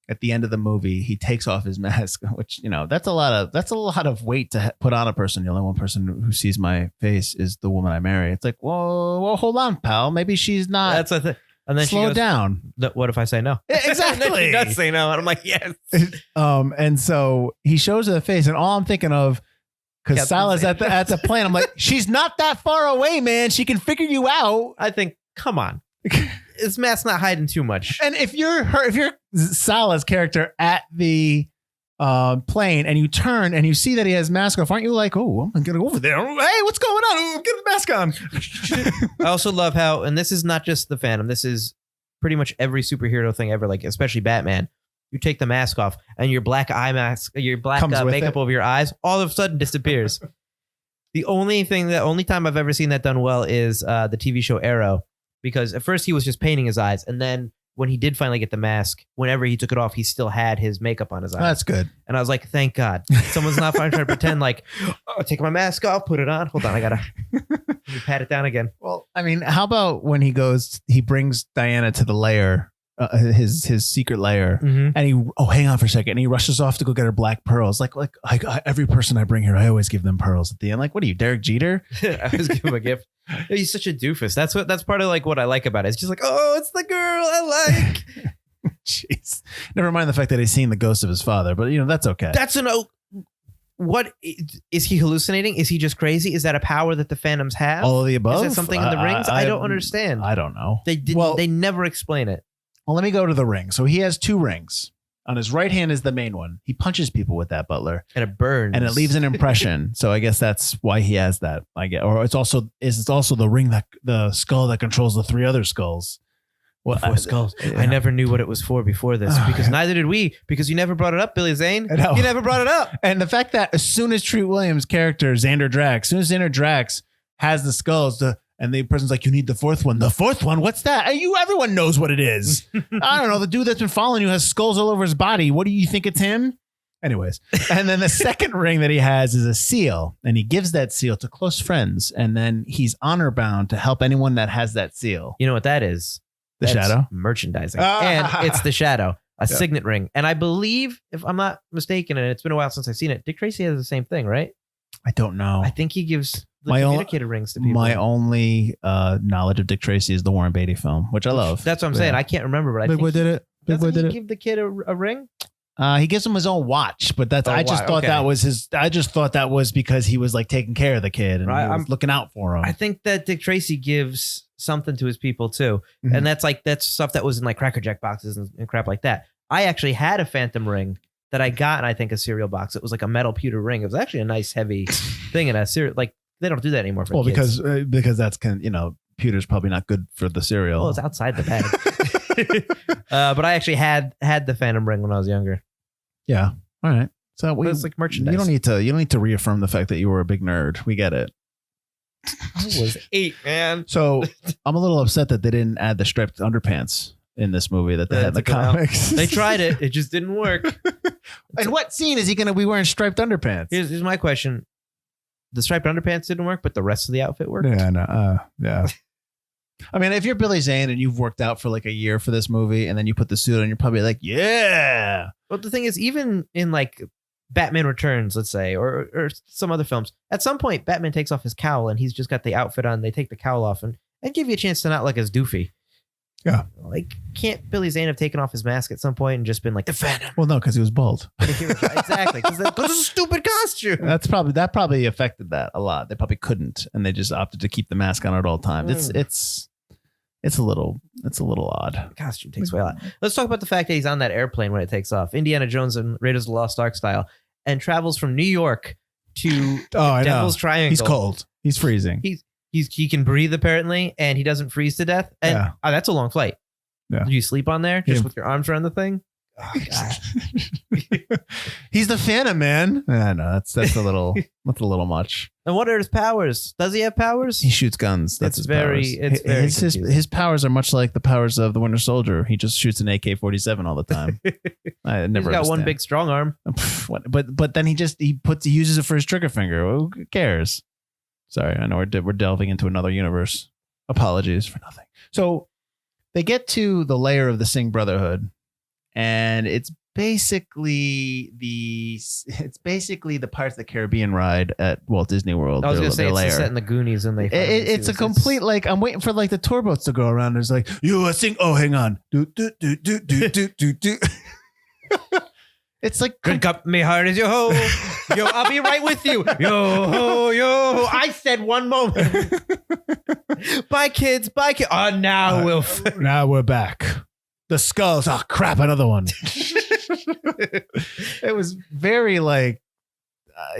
at the end of the movie, he takes off his mask, which, that's a lot of weight to put on a person. The only one person who sees my face is the woman I marry. It's like, whoa, hold on, pal. Maybe she's not. That's a thing. And then slow she goes, down. What if I say no? Exactly. And then she does say no. And I'm like, yes. And so he shows her the face, and all I'm thinking of, because Salah's at the plane, I'm like, she's not that far away, man. She can figure you out. I think, come on. This mask's not hiding too much. And if you're Salah's character at the plane and you turn and you see that he has mask off, aren't you like, oh, I'm gonna go over there. Hey, what's going on? Oh, get the mask on. I also love how, and this is not just the Phantom, this is pretty much every superhero thing ever, like especially Batman. You take the mask off and your black eye mask, your black makeup over your eyes, all of a sudden disappears. The only time I've ever seen that done well is the TV show Arrow, because at first he was just painting his eyes, and then when he did finally get the mask, whenever he took it off, he still had his makeup on his eyes. That's good. And I was like, thank God. Someone's not trying to pretend like, oh, take my mask off, put it on. Hold on, I gotta pat it down again. Well, I mean, how about when he brings Diana to the lair, his secret lair, and hang on for a second, and he rushes off to go get her black pearls. Like every person I bring here, I always give them pearls at the end. Like, what are you, Derek Jeter? I always give him a gift. He's such a doofus. That's part of like what I like about it. It's just like, oh, it's the girl I like. Jeez. Never mind the fact that he's seen the ghost of his father, but that's okay. What is he hallucinating? Is he just crazy? Is that a power that the Phantoms have? All of the above. Is that something in the rings? I don't understand. I don't know. They never explain it. Well, let me go to the ring. So he has 2 rings. On his right hand is the main one. He punches people with that, Butler, and it burns, and it leaves an impression. So I guess that's why he has that. I guess, or it's also the ring the skull that controls the 3 other skulls. Well, 4 skulls. Yeah. I never knew what it was for before this, because neither did we. Because you never brought it up, Billy Zane. You never brought it up. And the fact that as soon as Treat Williams' character Xander Drax has the skulls, and the person's like, you need the 4th one. The 4th one? What's that? Everyone knows what it is. I don't know. The dude that's been following you has skulls all over his body. What do you think it's him? Anyways. And then the second ring that he has is a seal. And he gives that seal to close friends. And then he's honor bound to help anyone that has that seal. You know what that is? The Shadow? Merchandising. And it's the Shadow. A signet ring. And I believe, if I'm not mistaken, and it's been a while since I've seen it, Dick Tracy has the same thing, right? I don't know. I think he gives the communicator rings to people. My only knowledge of Dick Tracy is the Warren Beatty film, which I love. That's what I'm saying. I can't remember, but I think Big Boy did it. Big Boy did it. Give the kid a ring? He gives him his own watch, but I just thought that was because he was like taking care of the kid and he was looking out for him. I think that Dick Tracy gives something to his people too, and that's stuff that was in like Cracker Jack boxes and crap like that. I actually had a Phantom ring that I got in, I think, a cereal box. It was like a metal pewter ring. It was actually a nice heavy thing in a cereal. Like they don't do that anymore for kids. because that's pewter's probably not good for the cereal. Well, it's outside the bag. But I actually had the Phantom ring when I was younger. Yeah. All right. So it's like merchandise. You don't need to reaffirm the fact that you were a big nerd. We get it. I was 8, man. So I'm a little upset that they didn't add the striped underpants in this movie that they had in the comics. They tried it. It just didn't work. And what scene is he going to be wearing striped underpants? Here's my question. The striped underpants didn't work, but the rest of the outfit worked? Yeah, no. Yeah. I mean, if you're Billy Zane and you've worked out for like a year for this movie and then you put the suit on, you're probably like, yeah. But the thing is, even in like Batman Returns, let's say, or some other films, at some point, Batman takes off his cowl and he's just got the outfit on. They take the cowl off and give you a chance to not look as doofy. Yeah. Like, can't Billy Zane have taken off his mask at some point and just been like, the Phantom? Well, no, because he was bald. Exactly. Because it's a stupid costume. That probably affected that a lot. They probably couldn't, and they just opted to keep the mask on at all times. It's a little odd. Costume takes way a lot. Let's talk about the fact that he's on that airplane when it takes off, Indiana Jones and Raiders of the Lost Ark style, and travels from New York to Devil's Triangle. He's cold. He's freezing. He can breathe apparently, and he doesn't freeze to death. And that's a long flight. Yeah. Do you sleep on there just with your arms around the thing? Oh, God. He's the Phantom, man. I know that's a little much. And what are his powers? Does he have powers? He shoots guns. That's his powers. His powers are much like the powers of the Winter Soldier. He just shoots an AK-47 all the time. I never. He's got one big strong arm. But then he uses it for his trigger finger. Who cares? Sorry, I know we're delving into another universe. Apologies for nothing. So they get to the lair of the Singh Brotherhood. And it's basically the Pirates of the Caribbean ride at Walt Disney World. I was going to say it's set in the Goonies, and it's a complete I'm waiting for the tour boats to go around. There's you sing. Oh, hang on. Do do do do do do do do. It's like drink up me heart as yo ho, yo. I'll be right with you, yo ho yo. I said one moment. Bye kids, bye kids. Oh, now now we're back. The skulls. Oh crap! Another one. It was very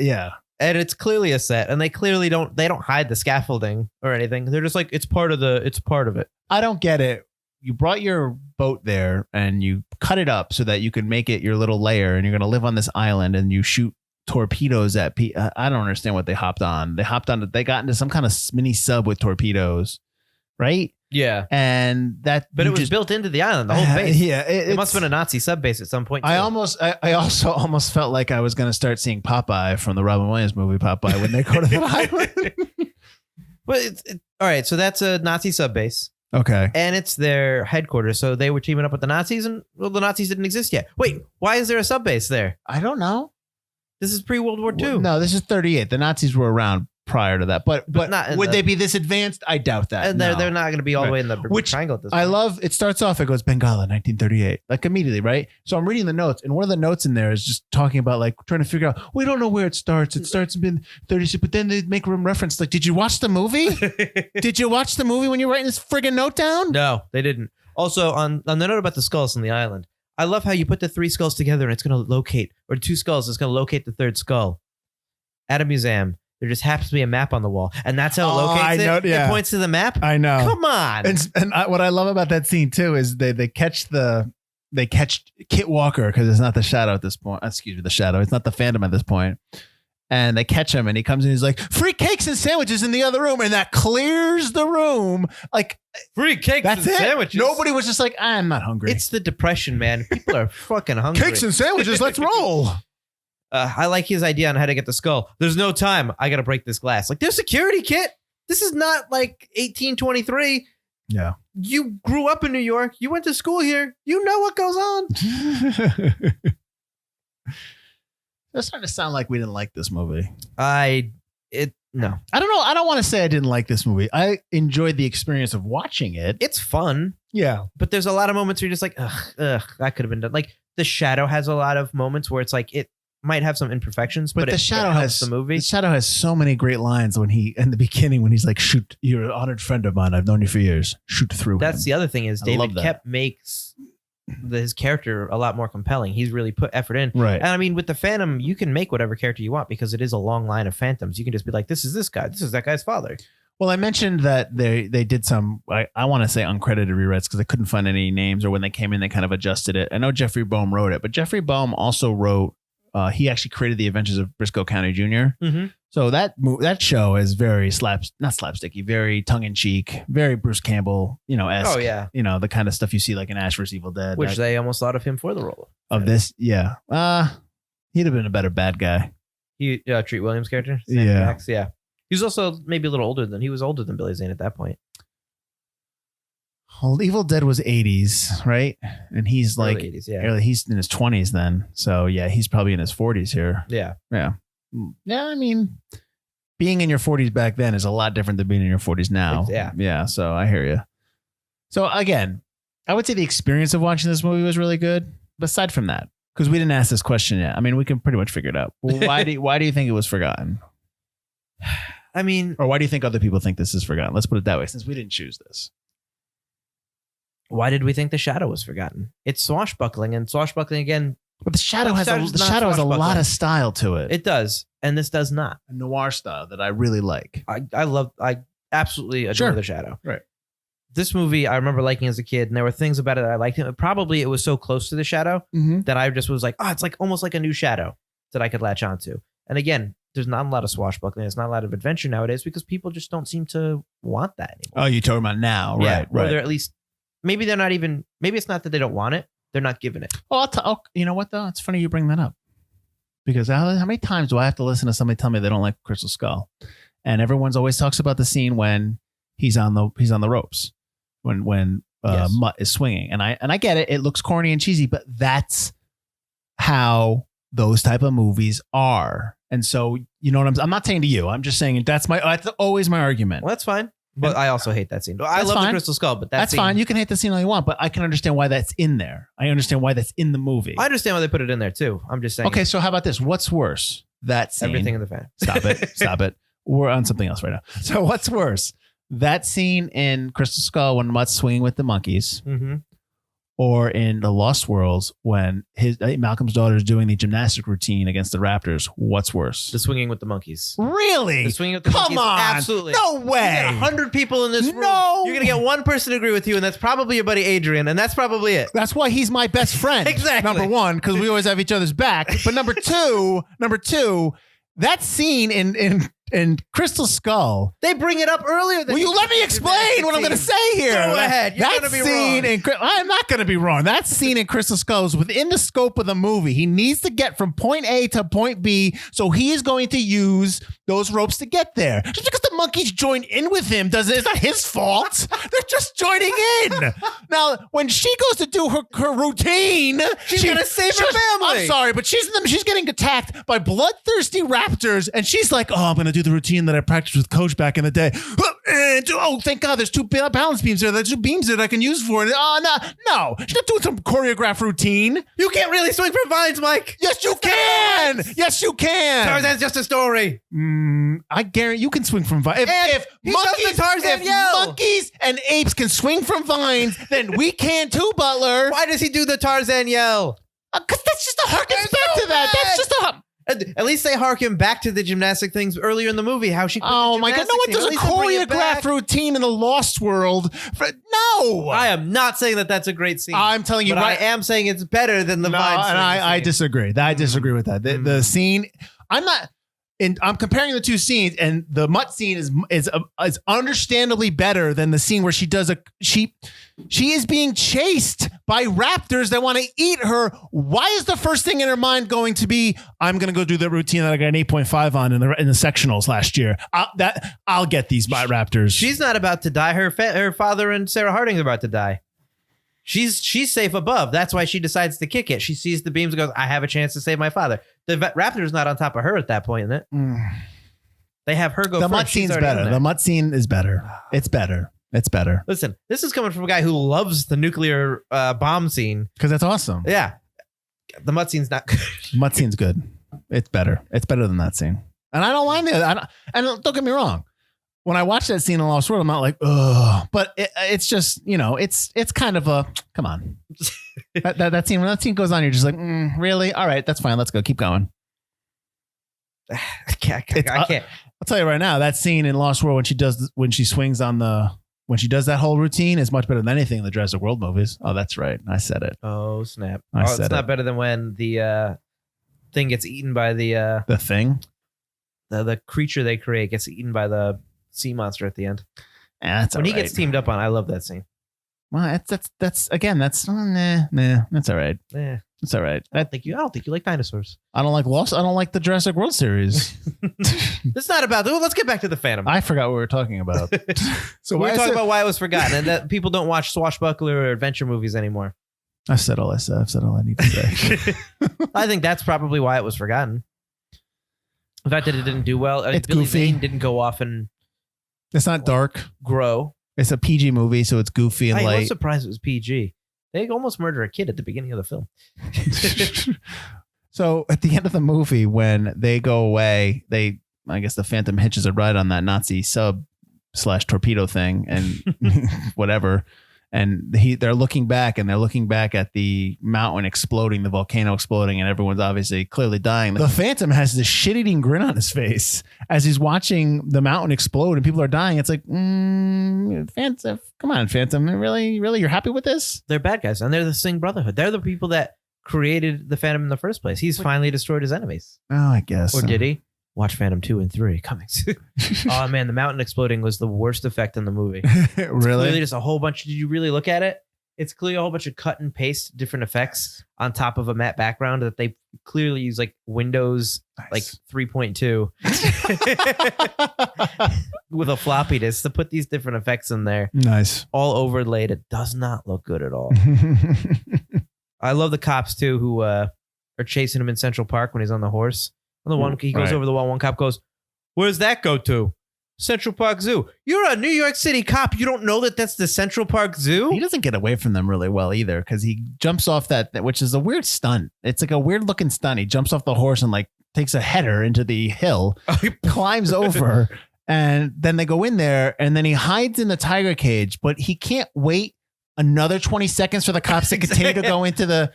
yeah. And it's clearly a set, and they clearly don't hide the scaffolding or anything. They're just like it's part of it. I don't get it. You brought your boat there and you cut it up so that you can make it your little lair, and you're gonna live on this island, and you shoot torpedoes at I don't understand what they hopped on. They got into some kind of mini sub with torpedoes, right? Yeah, but it was built into the island, the whole base. Yeah, it must have been a Nazi sub base at some point. Too. I also almost felt like I was going to start seeing Popeye from the Robin Williams movie Popeye when they go to the island. But all right, so that's a Nazi sub base. Okay, and it's their headquarters. So they were teaming up with the Nazis, and the Nazis didn't exist yet. Wait, why is there a sub base there? I don't know. This is pre-World War II. No, this is 1938. The Nazis were around prior to that, but not would they be this advanced? I doubt that. And they're not going to be all the way in the triangle at this point. I love. It starts off. It goes Bengala 1938, immediately, right? So I'm reading the notes, and one of the notes in there is just talking about trying to figure out. We don't know where it starts. It starts in 36, but then they make a reference. Did you watch the movie? Did you watch the movie when you're writing this friggin' note down? No, they didn't. Also, on the note about the skulls on the island, I love how you put the 3 skulls together, and it's going to locate, or 2 skulls, it's going to locate the 3rd skull at a museum. There just happens to be a map on the wall, and that's how it locates it. Yeah. It points to the map. I know. Come on. And what I love about that scene too is they catch Kit Walker, because it's not the Shadow at this point. Excuse me, the Shadow. It's not the Phantom at this point. And they catch him, and he comes in. He's like, "Free cakes and sandwiches in the other room," and that clears the room. Free cakes and sandwiches. Nobody was just I'm not hungry. It's the Depression, man. People are fucking hungry. Cakes and sandwiches. Let's roll. I like his idea on how to get the skull. There's no time. I got to break this glass. There's security, Kit. This is not 1823. Yeah. You grew up in New York. You went to school here. You know what goes on. That's starting to sound like we didn't like this movie. No. I don't know. I don't want to say I didn't like this movie. I enjoyed the experience of watching it. It's fun. Yeah. But there's a lot of moments where you're just ugh, that could have been done. The Shadow has a lot of moments where it's it might have some imperfections, but the Shadow has the movie. The Shadow has so many great lines when in the beginning when he's shoot, you're an honored friend of mine. I've known you for years. Shoot through. That's him. The other thing is David Koepp makes his character a lot more compelling. He's really put effort in. Right. And with the Phantom, you can make whatever character you want because it is a long line of Phantoms. You can just be this is this guy. This is that guy's father. Well, I mentioned that they did some, I want to say uncredited rewrites because I couldn't find any names, or when they came in, they kind of adjusted it. I know Jeffrey Boehm wrote it, but Jeffrey Boehm also wrote, he actually created The Adventures of Briscoe County Jr. Mm-hmm. So that show is very not slapsticky, very tongue in cheek, very Bruce Campbell, esque. Oh yeah. The kind of stuff you see in Ash vs. Evil Dead. Which they almost thought of him for the role of this. Yeah. He'd have been a better bad guy. Treat Williams' character. Yeah. He was also maybe a little older than Billy Zane at that point. Well, Evil Dead was 80s, right? And he's early 80s, yeah. He's in his 20s then. So yeah, he's probably in his 40s here. Yeah. Yeah. Yeah, being in your 40s back then is a lot different than being in your 40s now. Yeah. Yeah, so I hear you. So again, I would say the experience of watching this movie was really good. But aside from that, because we didn't ask this question yet. We can pretty much figure it out. Well, why do you think it was forgotten? Or why do you think other people think this is forgotten? Let's put it that way, since we didn't choose this. Why did we think The Shadow was forgotten? It's swashbuckling, and swashbuckling again. But The Shadow has a lot of style to it. It does, and this does not. A noir style that I really like. I absolutely adore The Shadow. Right. This movie I remember liking as a kid, and there were things about it that I liked. Probably it was so close to The Shadow that I just was like, oh, it's like almost like a new Shadow that I could latch onto. And again, there's not a lot of swashbuckling. There's not a lot of adventure nowadays because people just don't seem to want that anymore. Oh, you're talking about now, right? Or they're at least maybe they're not even. Maybe it's not that they don't want it. They're not giving it. Oh, you know what though? It's funny you bring that up because how many times do I have to listen to somebody tell me they don't like Crystal Skull? And everyone's always talks about the scene when he's on the ropes. When Yes. Mutt is swinging, and I get it. It looks corny and cheesy, but that's how those type of movies are. And so, you know what I'm not saying to you. I'm just saying that's always my argument. Well, that's fine. But I also hate that scene. I love the Crystal Skull, but that's fine. You can hate the scene all you want, but I can understand why that's in there. I understand why that's in the movie. I understand why they put it in there too. I'm just saying. Okay, so how about this? What's worse? That scene. Everything in the fan. Stop it. Stop it. We're on something else right now. So what's worse? That scene in Crystal Skull when Mutt's swinging with the monkeys, or in The Lost Worlds when Malcolm's daughter is doing the gymnastic routine against the Raptors. What's worse? The swinging with the monkeys. Really? The swinging with the monkeys. Come on. Absolutely. No way. You get 100 people in this room. No. You're going to get one person to agree with you, and that's probably your buddy Adrian, and that's probably it. That's why he's my best friend. Exactly. Number one, because we always have each other's back. But number two, that scene in Crystal Skull. They bring it up earlier. Will you let me explain what I'm going to say here? Go ahead. You're going to be wrong. I'm not going to be wrong. That scene in Crystal Skull is within the scope of the movie. He needs to get from point A to point B, so he is going to use those ropes to get there. Just because the monkeys join in with him it's not his fault. They're just joining in. Now, when she goes to do her routine, she's going to save her family. I'm sorry, but she's getting attacked by bloodthirsty raptors, and she's like, oh, I'm going to do the routine that I practiced with Coach back in the day. And, oh, thank God, there's two balance beams there. There's two beams that I can use for it. Oh, no. She's not doing some choreographed routine. You can't really swing from vines, Mike. Yes, you can. Yes, you can. Tarzan's just a story. I guarantee you can swing from vines. If monkeys and apes can swing from vines, then we can too, Butler. Why does he do the Tarzan yell? Because that's just a harkens back to that. That's just a... At least they harken back to the gymnastic things earlier in the movie. How she oh my God. No one does a choreographed routine in the Lost World. No. I am not saying that that's a great scene. I'm telling you. But I am saying it's better than the vine. And I disagree. I disagree with that. The scene, I'm comparing the two scenes, and the Mutt scene is understandably better than the scene where she is being chased by raptors that want to eat her. Why is the first thing in her mind going to be, I'm going to go do the routine that I got an 8.5 on in the sectionals last year? I'll get these raptors. She's not about to die. Her father and Sarah Harding are about to die. She's safe above. That's why she decides to kick it. She sees the beams and goes, I have a chance to save my father. The raptor's not on top of her at that point, isn't it? They have her go first. The Mutt scene's better. The Mutt scene is better. It's better. It's better. Listen, this is coming from a guy who loves the nuclear bomb scene. Because that's awesome. Yeah. The Mutt scene's not good. Mutt scene's good. It's better. It's better than that scene. And I don't mind it. And don't get me wrong. When I watch that scene in Lost World, I'm not like, ugh. But it's just, it's kind of a, come on. that scene, when that scene goes on, you're just like, really? All right, that's fine. Let's go. Keep going. I can't. I'll tell you right now, that scene in Lost World when she swings on when she does that whole routine is much better than anything in the Jurassic World movies. Oh, that's right. I said it. Oh, snap. It's not better than when the thing gets eaten by the thing. The creature they create gets eaten by the sea monster at the end. Yeah, that's when he gets teamed up on. I love that scene. Well, that's again. That's nah. That's all right. Yeah, that's all right. I don't think you like dinosaurs. I don't like Lost. I don't like the Jurassic World series. It's not about. Let's get back to the Phantom. I forgot what we were talking about. So we were talking about why it was forgotten and that people don't watch swashbuckler or adventure movies anymore. I've said all I said. I've said all I need to say. I think that's probably why it was forgotten. The fact that it didn't do well. It's Billy goofy. Zane didn't go off and. It's not dark. Grow. It's a PG movie, so it's goofy and light. I was surprised it was PG. They almost murder a kid at the beginning of the film. So at the end of the movie, when they go away, I guess the Phantom hitches a ride on that Nazi sub/torpedo thing and whatever. And they're looking back at the mountain exploding, the volcano exploding, and everyone's obviously clearly dying. The Phantom has this shit-eating grin on his face as he's watching the mountain explode and people are dying. It's like, Phantom, come on, Phantom. Really, you're happy with this? They're bad guys, and they're the Singh Brotherhood. They're the people that created the Phantom in the first place. He's finally destroyed his enemies. Oh, I guess. Or did he? Watch Phantom 2 and 3 coming soon. Oh man, the mountain exploding was the worst effect in the movie. Really? Clearly just a whole bunch. Did you really look at it? It's clearly a whole bunch of cut and paste different effects on top of a matte background that they clearly use like Windows like 3.2 with a floppy disk to put these different effects in there. Nice. All overlaid. It does not look good at all. I love the cops too who are chasing him in Central Park when he's on the horse. And the one he goes over the wall. One cop goes, "Where does that go to?" Central Park Zoo. You're a New York City cop. You don't know that that's the Central Park Zoo? He doesn't get away from them really well either because he jumps off that, which is a weird stunt. It's like a weird looking stunt. He jumps off the horse and like takes a header into the hill, climbs over, and then they go in there and then he hides in the tiger cage, but he can't wait another 20 seconds for the cops to continue to go into the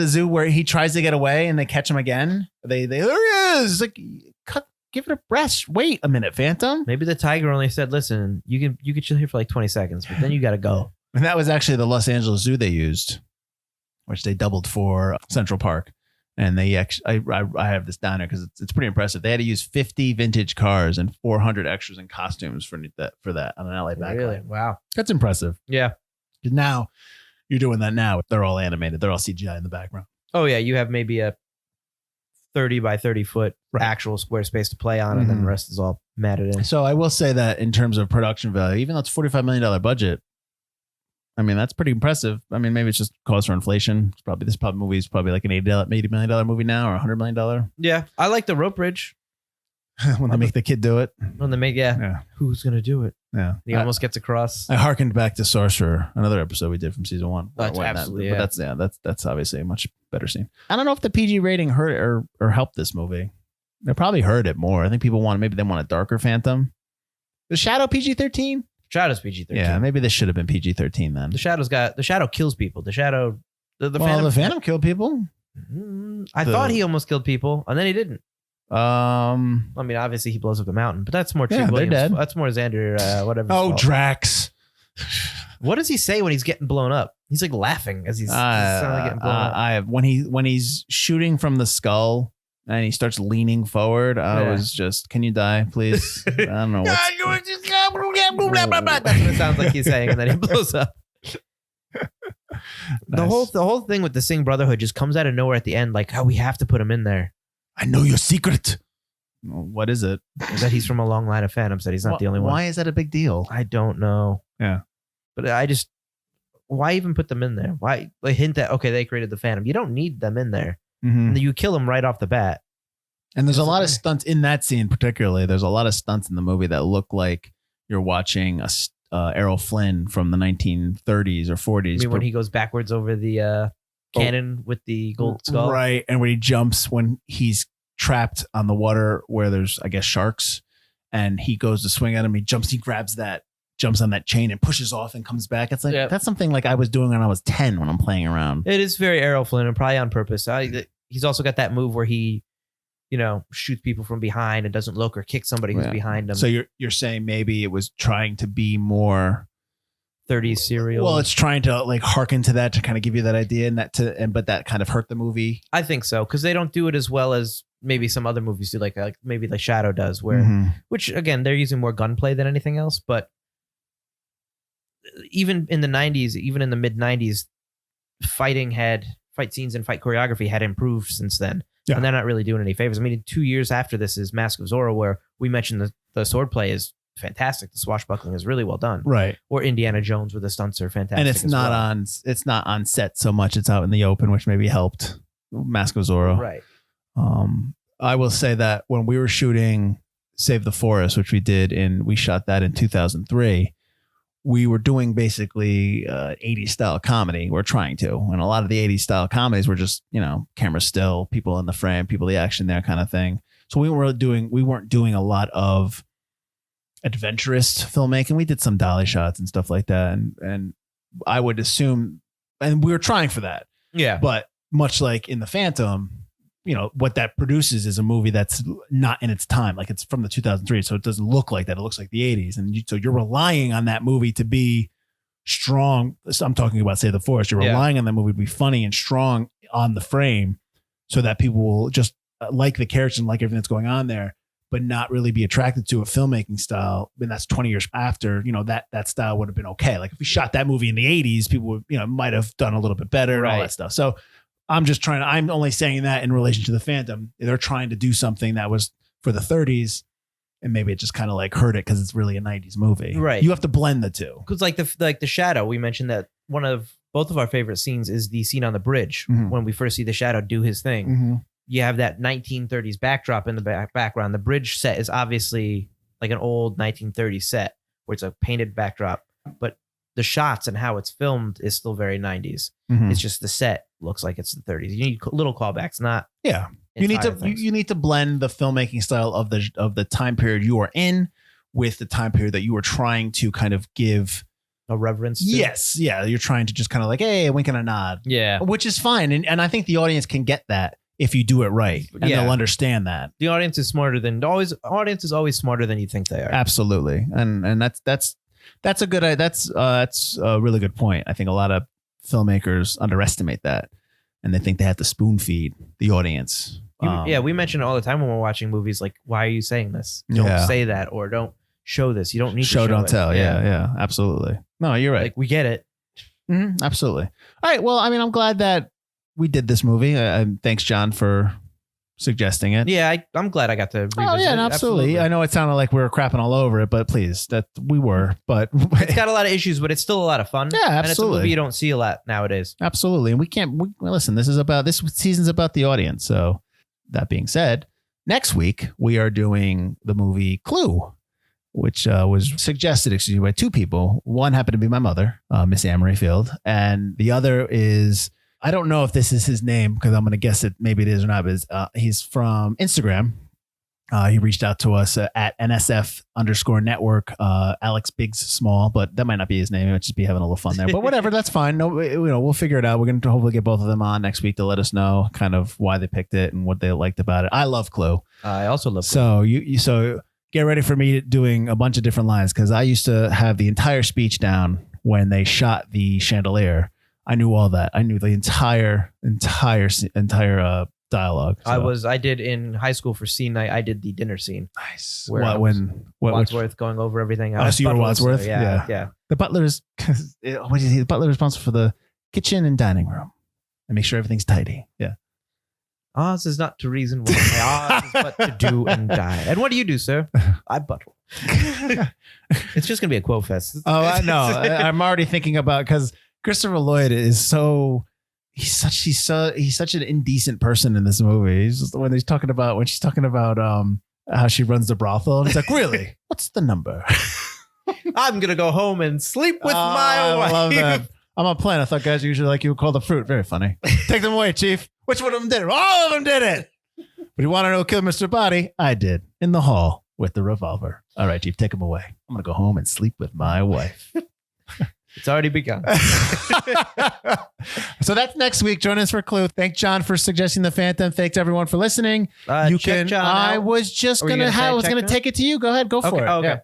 zoo where he tries to get away and they catch him again. They there he is. Like, give it a rest. Wait a minute, Phantom. Maybe the tiger only said, "Listen, you can chill here for like 20 seconds, but then you got to go." And that was actually the Los Angeles Zoo they used, which they doubled for Central Park. And they actually, I have this down there because it's pretty impressive. They had to use 50 vintage cars and 400 extras and costumes for that on an LA backline. Really? Wow. That's impressive. Yeah. Now you're doing that now. They're all animated. They're all CGI in the background. Oh yeah, you have maybe a 30 by 30 foot actual square space to play on, and then the rest is all matted in. So I will say that in terms of production value, even though it's $45 million budget, I mean, that's pretty impressive. I mean, maybe it's just cause for inflation. This movie is probably like an $80 million movie now, or $100 million. Yeah, I like the rope bridge. When they make the kid do it. When they make, who's gonna do it? Yeah, he almost gets across. I harkened back to Sorcerer, another episode we did from season 1. Absolutely, but that's obviously a much better scene. I don't know if the PG rating hurt or helped this movie. They probably hurt it more. I think people want a darker Phantom. The Shadow PG-13. Shadow's PG-13. Yeah, maybe this should have been PG-13 then. The Shadow kills people. The Shadow, the Phantom killed people. I thought he almost killed people, and then he didn't. I mean, obviously he blows up the mountain, but that's more Chick Williams. They're dead. That's more Xander, whatever. Oh, Drax. What does he say when he's getting blown up? He's like laughing as he's getting blown up. When he's shooting from the skull and he starts leaning forward, I was just, can you die, please? I don't know. That's what it sounds like he's saying, and then he blows up. Nice. The whole thing with the Singh Brotherhood just comes out of nowhere at the end, like how we have to put him in there. I know your secret. What is it? That he's from a long line of Phantoms, that he's not the only one. Why is that a big deal? I don't know. Yeah. But why even put them in there? Why hint that, okay, they created the Phantom. You don't need them in there. Mm-hmm. And you kill them right off the bat. And there's a lot of stunts in that scene, particularly. There's a lot of stunts in the movie that look like you're watching Errol Flynn from the 1930s or 40s. I mean, when he goes backwards over the cannon with the gold skull. Right. And when he jumps, when he's trapped on the water where there's, I guess, sharks, and he goes to swing at him, he jumps on that chain and pushes off and comes back. It's like, that's something like I was doing when I was 10 when I'm playing around. It is very Errol Flynn, and probably on purpose. He's also got that move where he, shoots people from behind and doesn't look or kick somebody who's behind him. So you're saying maybe it was trying to be more 30s serial. Well, it's trying to like hearken to that to kind of give you that idea, but that kind of hurt the movie. I think so, because they don't do it as well as maybe some other movies do, like maybe The Shadow does, where which again they're using more gunplay than anything else. But even in the 90s, even in the mid 90s, fight scenes and fight choreography had improved since then. Yeah. And they're not really doing any favors. I mean, 2 years after this is Mask of Zorro, where we mentioned the swordplay is fantastic. The swashbuckling is really well done. Right. Or Indiana Jones, where the stunts are fantastic. And it's not on set so much. It's out in the open, which maybe helped Mask of Zorro. Right. I will say that when we were shooting Save the Forest, which we shot that in 2003, we were doing basically 80s style comedy. We're trying to. And a lot of the 80s style comedies were just, camera still, people in the frame, people, the action there kind of thing. So we weren't doing a lot of adventurous filmmaking. We did some dolly shots and stuff like that. And I would assume, and we were trying for that. Yeah. But much like in The Phantom, you know, what that produces is a movie that's not in its time. Like it's from the 2003. So it doesn't look like that. It looks like the 80s. And so you're relying on that movie to be strong. So I'm talking about Save the Forest. You're relying on that movie to be funny and strong on the frame so that people will just like the characters and like everything that's going on there, but not really be attracted to a filmmaking style. And that's 20 years after, you know, that style would have been okay. Like if we shot that movie in the 80s, people would, you know, might have done a little bit better and all that stuff. So I'm only saying that in relation to The Phantom. They're trying to do something that was for the 30s, and maybe it just kind of like hurt it because it's really a 90s movie. Right. You have to blend the two. Because like the Shadow, we mentioned that both of our favorite scenes is the scene on the bridge when we first see the Shadow do his thing. You have that 1930s backdrop in the background. The bridge set is obviously like an old 1930s set where it's a painted backdrop, but the shots and how it's filmed is still very 90s. It's just the set looks like it's the 30s. You need little callbacks, not you need to blend the filmmaking style of the time period you are in with the time period that you are trying to kind of give a reverence to. Yes, yeah, you're trying to just kind of like, hey, a wink and a nod, which is fine, and I think the audience can get that if you do it right, and they'll understand that the audience is smarter than always. Audience is always smarter than you think they are. Absolutely, and that's a really good point. I think a lot of filmmakers underestimate that, and they think they have to spoon feed the audience. We mention it all the time when we're watching movies. Like, why are you saying this? Don't say that, or don't show this. You don't need to show don't it. tell. Yeah, absolutely. No, you're right. Like, we get it. Absolutely. All right. Well, I mean, I'm glad that we did this movie. Thanks, John, for suggesting it. Yeah, I'm glad I got to revisit it. Absolutely. I know it sounded like we were crapping all over it, but please, that we were. But it's got a lot of issues, but it's still a lot of fun. Yeah, absolutely. And it's a movie you don't see a lot nowadays. Absolutely. And listen, this season's about the audience. So that being said, next week we are doing the movie Clue, which was suggested, by two people. One happened to be my mother, Miss Amory Field, and the other is, I don't know if this is his name because I'm going to guess it. Maybe it is or not. But he's from Instagram. He reached out to us at NSF_network, Alex Biggs Small, but that might not be his name. He might just be having a little fun there, but whatever. That's fine. No, we'll figure it out. We're going to hopefully get both of them on next week to let us know kind of why they picked it and what they liked about it. I love Clue. I also love Clue. So get ready for me doing a bunch of different lines because I used to have the entire speech down when they shot the chandelier. I knew all that. I knew the entire dialogue. So. I did in high school for scene night. I did the dinner scene. Nice. Where Wadsworth going over everything. So you were Wadsworth? So yeah. The butler is, what is he? The butler is responsible for the kitchen and dining room and make sure everything's tidy. Yeah. Ours is not to reason why. Ours is but to do and die. And what do you do, sir? I butler. It's just going to be a quote fest. Oh, I know. I'm already thinking about, because Christopher Lloyd is he's such an indecent person in this movie. He's just, when she's talking about how she runs the brothel, and he's like, really? What's the number? I'm gonna go home and sleep with my wife. I love that. I'm on plan. I thought guys usually like you would call the fruit. Very funny. Take them away, Chief. Which one of them did it? All of them did it. But you want to know who killed Mr. Body? I did. In the hall with the revolver. All right, Chief, take him away. I'm gonna go home and sleep with my wife. It's already begun. So that's next week. Join us for Clue. Thank John for suggesting The Phantom. Thanks everyone for listening. I was going to take it to you. Go ahead. Go for it. Okay.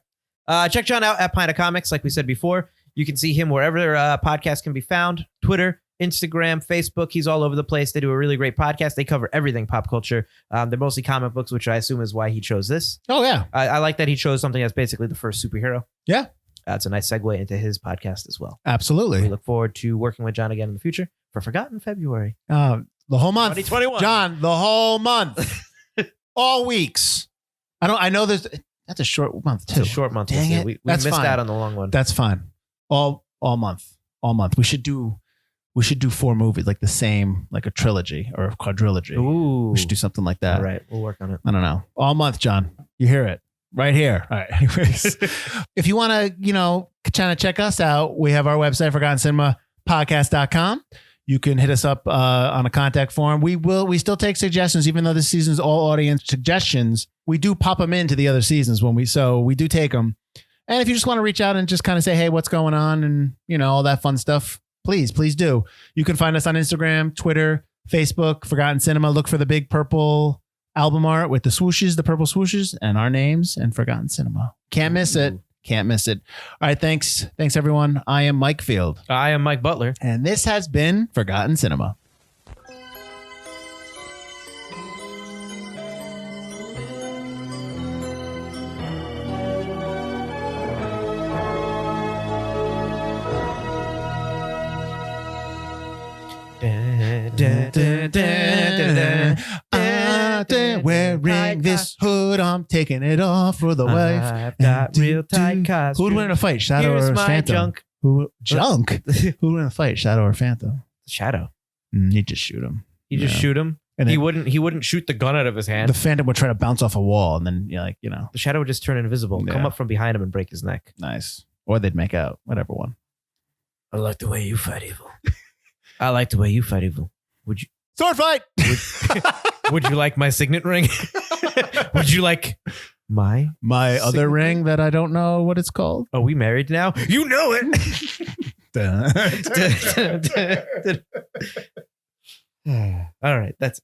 Yeah. Check John out at Pint O Comics. Like we said before, you can see him wherever podcasts can be found. Twitter, Instagram, Facebook. He's all over the place. They do a really great podcast. They cover everything pop culture. They're mostly comic books, which I assume is why he chose this. Oh, yeah. I like that he chose something that's basically the first superhero. Yeah. That's a nice segue into his podcast as well. Absolutely. We look forward to working with John again in the future for Forgotten February. The whole month. 2021. John, the whole month. All weeks. I know that's a short month too. It's a short month. Dang it. We missed out on the long one. That's fine. All month. We should do 4 movies, like the same, like a trilogy or a quadrilogy. Ooh. We should do something like that. All right. We'll work on it. I don't know. All month, John. You hear it. Right here. All right. Anyways, if you want to, kind of check us out, we have our website, ForgottenCinemaPodcast.com. You can hit us up on a contact form. We still take suggestions, even though this season's all audience suggestions. We do pop them into the other seasons we do take them And if you just want to reach out and just kind of say, hey, what's going on? And, all that fun stuff, please do. You can find us on Instagram, Twitter, Facebook, Forgotten Cinema. Look for the big purple album art with the swooshes, the purple swooshes, and our names and Forgotten Cinema. Can't miss it. Can't miss it. All right. Thanks. Thanks, everyone. I am Mike Field. I am Mike Butler. And this has been Forgotten Cinema. Wearing this hood, I'm taking it off for the wife. I've got real tight costumes. Who'd win in a fight, Shadow Here's or my Phantom? junk. Who'd win in a fight, Shadow or Phantom? Shadow. He'd just shoot him. You just shoot him. And he then wouldn't shoot the gun out of his hand. the Phantom would try to bounce off a wall, and then The Shadow would just turn invisible, come Yeah. up from behind him and break his neck. nice. Or they'd make out, whatever one. I like the way you fight evil. I like the way you fight evil. Would you Sword fight. would you like my signet ring? Would you like my Other ring that I don't know what it's called. Are we married now? You know it. All right, that's